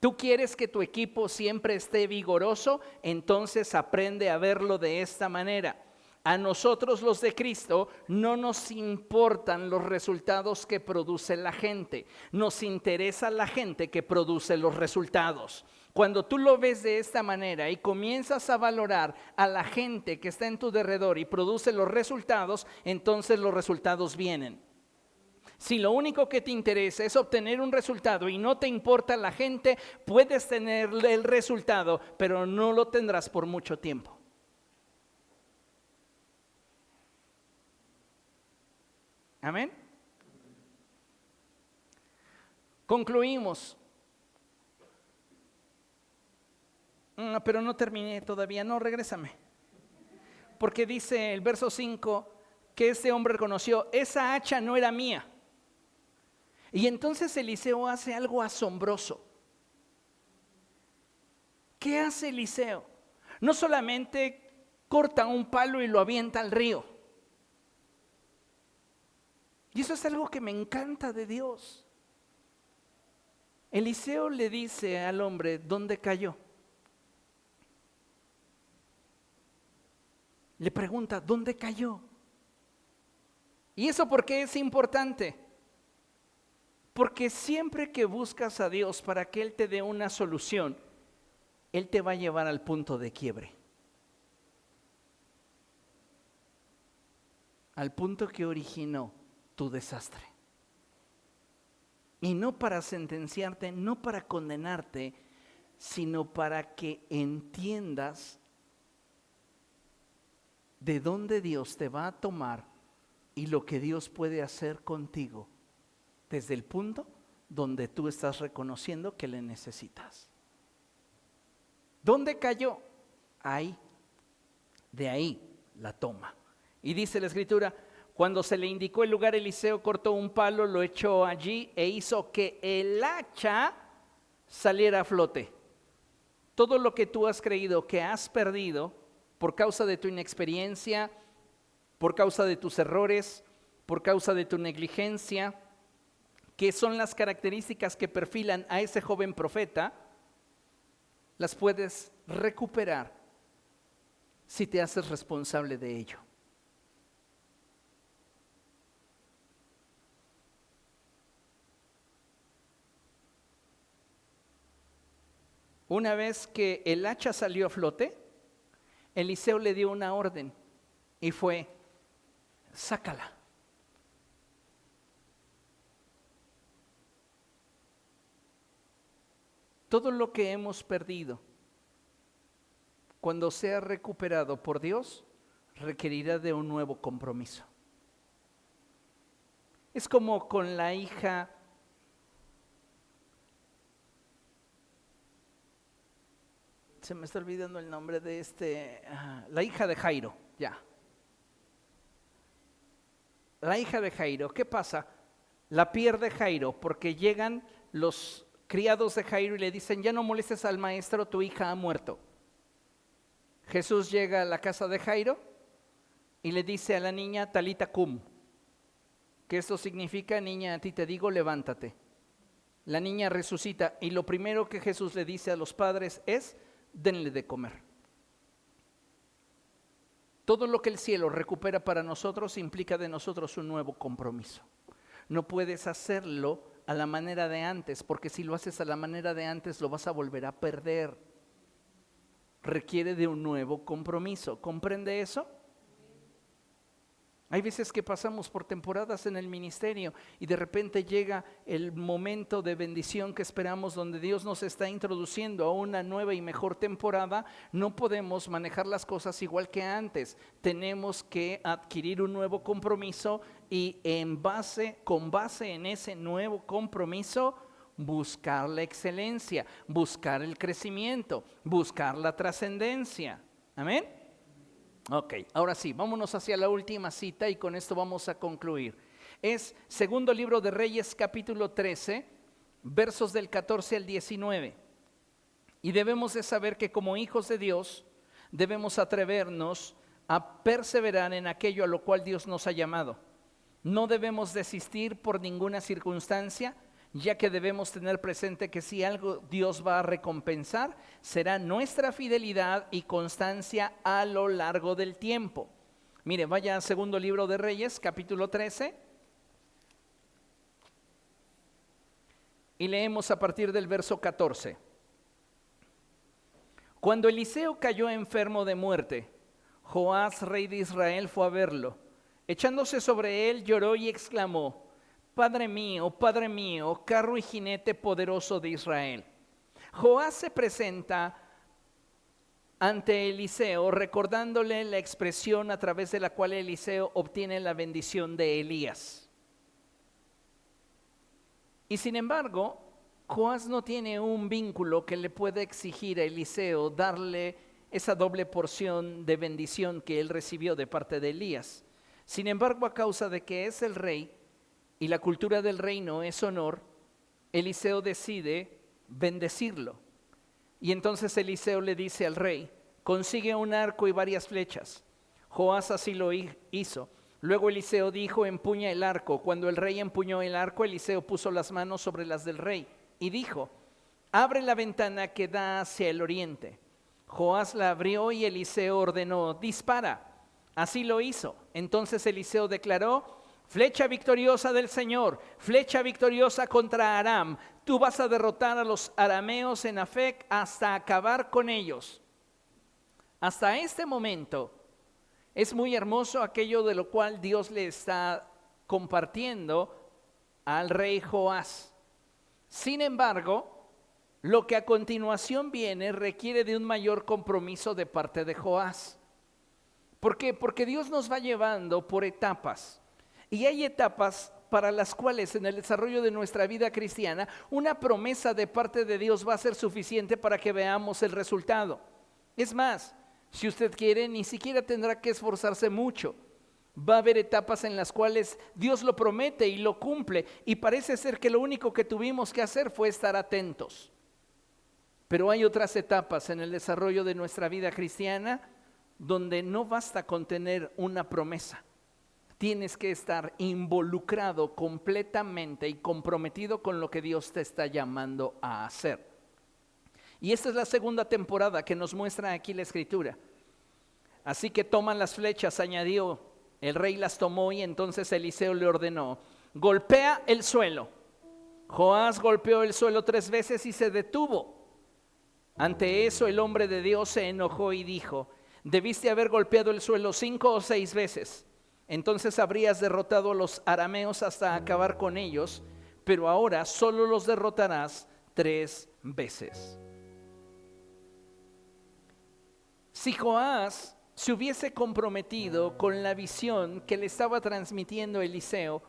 ¿Tú quieres que tu equipo siempre esté vigoroso? Entonces aprende a verlo de esta manera. A nosotros los de Cristo no nos importan los resultados que produce la gente. Nos interesa la gente que produce los resultados. Cuando tú lo ves de esta manera y comienzas a valorar a la gente que está en tu derredor y produce los resultados, entonces los resultados vienen. Si lo único que te interesa es obtener un resultado y no te importa la gente, puedes tener el resultado, pero no lo tendrás por mucho tiempo. Amén. Concluimos. Pero no terminé todavía, no, regrésame. Porque dice el verso 5 que este hombre reconoció, esa hacha no era mía. Y entonces Eliseo hace algo asombroso. ¿Qué hace Eliseo? No solamente corta un palo y lo avienta al río. Y eso es algo que me encanta de Dios. Eliseo le dice al hombre, ¿dónde cayó? Le pregunta, ¿dónde cayó? ¿Y eso por qué es importante? Porque siempre que buscas a Dios para que Él te dé una solución, Él te va a llevar al punto de quiebre. Al punto que originó tu desastre. Y no para sentenciarte, no para condenarte, sino para que entiendas de dónde Dios te va a tomar y lo que Dios puede hacer contigo desde el punto donde tú estás reconociendo que le necesitas. ¿Dónde cayó? Ahí. De ahí la toma. Y dice la Escritura, cuando se le indicó el lugar, Eliseo cortó un palo, lo echó allí e hizo que el hacha saliera a flote. Todo lo que tú has creído que has perdido por causa de tu inexperiencia, por causa de tus errores, por causa de tu negligencia, que son las características que perfilan a ese joven profeta, las puedes recuperar si te haces responsable de ello. Una vez que el hacha salió a flote, Eliseo le dio una orden y fue, sácala. Todo lo que hemos perdido, cuando sea recuperado por Dios, requerirá de un nuevo compromiso. Es como con la hija se me está olvidando el nombre de la hija de Jairo, ya. La hija de Jairo, ¿qué pasa? La pierde Jairo porque llegan los criados de Jairo y le dicen, ya no molestes al maestro, tu hija ha muerto. Jesús llega a la casa de Jairo y le dice a la niña, Talita cum, que esto significa, niña, a ti te digo, levántate. La niña resucita y lo primero que Jesús le dice a los padres es, denle de comer. Todo lo que el cielo recupera para nosotros implica de nosotros un nuevo compromiso. No puedes hacerlo a la manera de antes, porque si lo haces a la manera de antes lo vas a volver a perder. Requiere de un nuevo compromiso. ¿Comprende eso? Hay veces que pasamos por temporadas en el ministerio y de repente llega el momento de bendición que esperamos, donde Dios nos está introduciendo a una nueva y mejor temporada. No podemos manejar las cosas igual que antes. Tenemos que adquirir un nuevo compromiso y con base en ese nuevo compromiso, buscar la excelencia, buscar el crecimiento, buscar la trascendencia. Amén. Ok, ahora sí, vámonos hacia la última cita y con esto vamos a concluir. Es segundo libro de Reyes, capítulo 13, versos del 14 al 19. Y debemos de saber que como hijos de Dios debemos atrevernos a perseverar en aquello a lo cual Dios nos ha llamado. No debemos desistir por ninguna circunstancia, ya que debemos tener presente que si algo Dios va a recompensar, será nuestra fidelidad y constancia a lo largo del tiempo. Mire, vaya a segundo libro de Reyes, capítulo 13, y leemos a partir del verso 14. Cuando Eliseo cayó enfermo de muerte, Joás, rey de Israel, fue a verlo. Echándose sobre él, lloró y exclamó, Padre mío, carro y jinete poderoso de Israel. Joás se presenta ante Eliseo, recordándole la expresión a través de la cual Eliseo obtiene la bendición de Elías. Y sin embargo, Joás no tiene un vínculo que le pueda exigir a Eliseo darle esa doble porción de bendición que él recibió de parte de Elías. Sin embargo, a causa de que es el rey y la cultura del reino es honor, Eliseo decide bendecirlo. Y entonces Eliseo le dice al rey: consigue un arco y varias flechas. Joás así lo hizo. Luego Eliseo dijo: empuña el arco. Cuando el rey empuñó el arco, Eliseo puso las manos sobre las del rey y dijo: abre la ventana que da hacia el oriente. Joás la abrió y Eliseo ordenó: dispara. Así lo hizo. Entonces Eliseo declaró: flecha victoriosa del Señor, flecha victoriosa contra Aram. Tú vas a derrotar a los arameos en Afec hasta acabar con ellos. Hasta este momento es muy hermoso aquello de lo cual Dios le está compartiendo al rey Joás. Sin embargo, lo que a continuación viene requiere de un mayor compromiso de parte de Joás. ¿Por qué? Porque Dios nos va llevando por etapas. Y hay etapas para las cuales en el desarrollo de nuestra vida cristiana, una promesa de parte de Dios va a ser suficiente para que veamos el resultado. Es más, si usted quiere, ni siquiera tendrá que esforzarse mucho. Va a haber etapas en las cuales Dios lo promete y lo cumple, y parece ser que lo único que tuvimos que hacer fue estar atentos. Pero hay otras etapas en el desarrollo de nuestra vida cristiana donde no basta con tener una promesa. Tienes que estar involucrado completamente y comprometido con lo que Dios te está llamando a hacer. Y esta es la segunda temporada que nos muestra aquí la Escritura. Así que toman las flechas, añadió. El rey las tomó y entonces Eliseo le ordenó: golpea el suelo. Joás golpeó el suelo 3 veces y se detuvo. Ante eso el hombre de Dios se enojó y dijo: debiste haber golpeado el suelo 5 o 6 veces. Entonces habrías derrotado a los arameos hasta acabar con ellos, pero ahora solo los derrotarás 3 veces. Si Joás se hubiese comprometido con la visión que le estaba transmitiendo Eliseo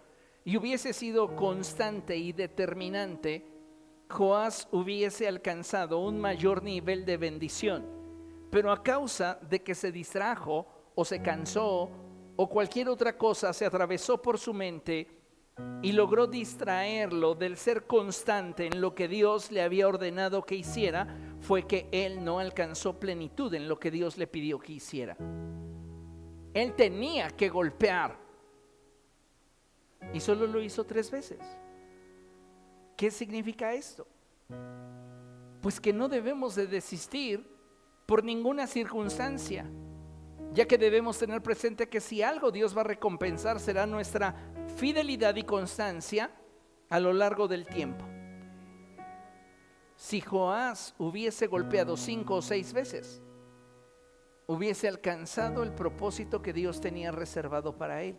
y hubiese sido constante y determinante, Joás hubiese alcanzado un mayor nivel de bendición. Pero a causa de que se distrajo o se cansó o cualquier otra cosa se atravesó por su mente y logró distraerlo del ser constante en lo que Dios le había ordenado que hiciera, fue que él no alcanzó plenitud en lo que Dios le pidió que hiciera. Él tenía que golpear y solo lo hizo 3 veces. ¿Qué significa esto? Pues que no debemos de desistir por ninguna circunstancia, ya que debemos tener presente que si algo Dios va a recompensar será nuestra fidelidad y constancia a lo largo del tiempo. Si Joás hubiese golpeado 5 o 6 veces, hubiese alcanzado el propósito que Dios tenía reservado para él.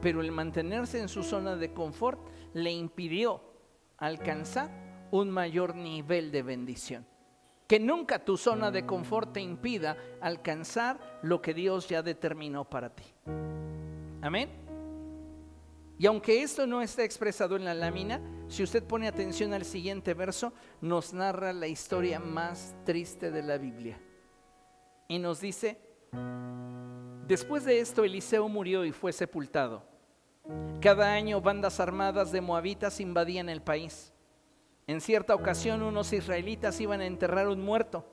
Pero el mantenerse en su zona de confort le impidió alcanzar un mayor nivel de bendición. Que nunca tu zona de confort te impida alcanzar lo que Dios ya determinó para ti. Amén. Y aunque esto no está expresado en la lámina, si usted pone atención al siguiente verso, nos narra la historia más triste de la Biblia. Y nos dice: después de esto Eliseo murió y fue sepultado. Cada año bandas armadas de moabitas invadían el país. En cierta ocasión unos israelitas iban a enterrar un muerto,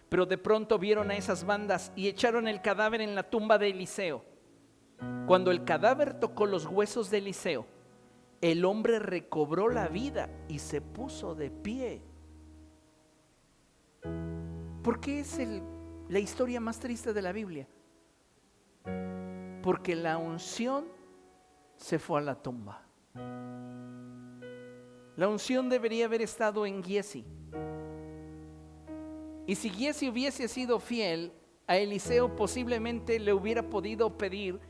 pero de pronto vieron a esas bandas y echaron el cadáver en la tumba de Eliseo. Cuando el cadáver tocó los huesos de Eliseo, el hombre recobró la vida y se puso de pie. ¿Por qué es la historia más triste de la Biblia? Porque la unción se fue a la tumba. La unción debería haber estado en Giesi. Y si Giesi hubiese sido fiel a Eliseo, posiblemente le hubiera podido pedir: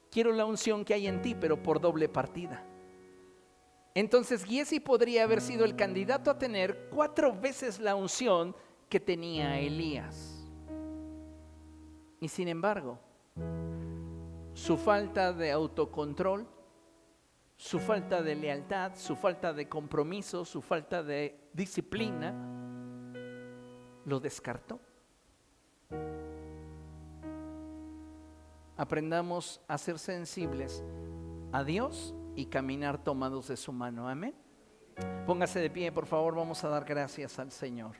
quiero la unción que hay en ti, pero por doble partida. Entonces Giesi podría haber sido el candidato a tener 4 veces la unción que tenía Elías. Y sin embargo, su falta de autocontrol, su falta de lealtad, su falta de compromiso, su falta de disciplina, lo descartó. Aprendamos a ser sensibles a Dios y caminar tomados de su mano. Amén. Póngase de pie, por favor, vamos a dar gracias al Señor.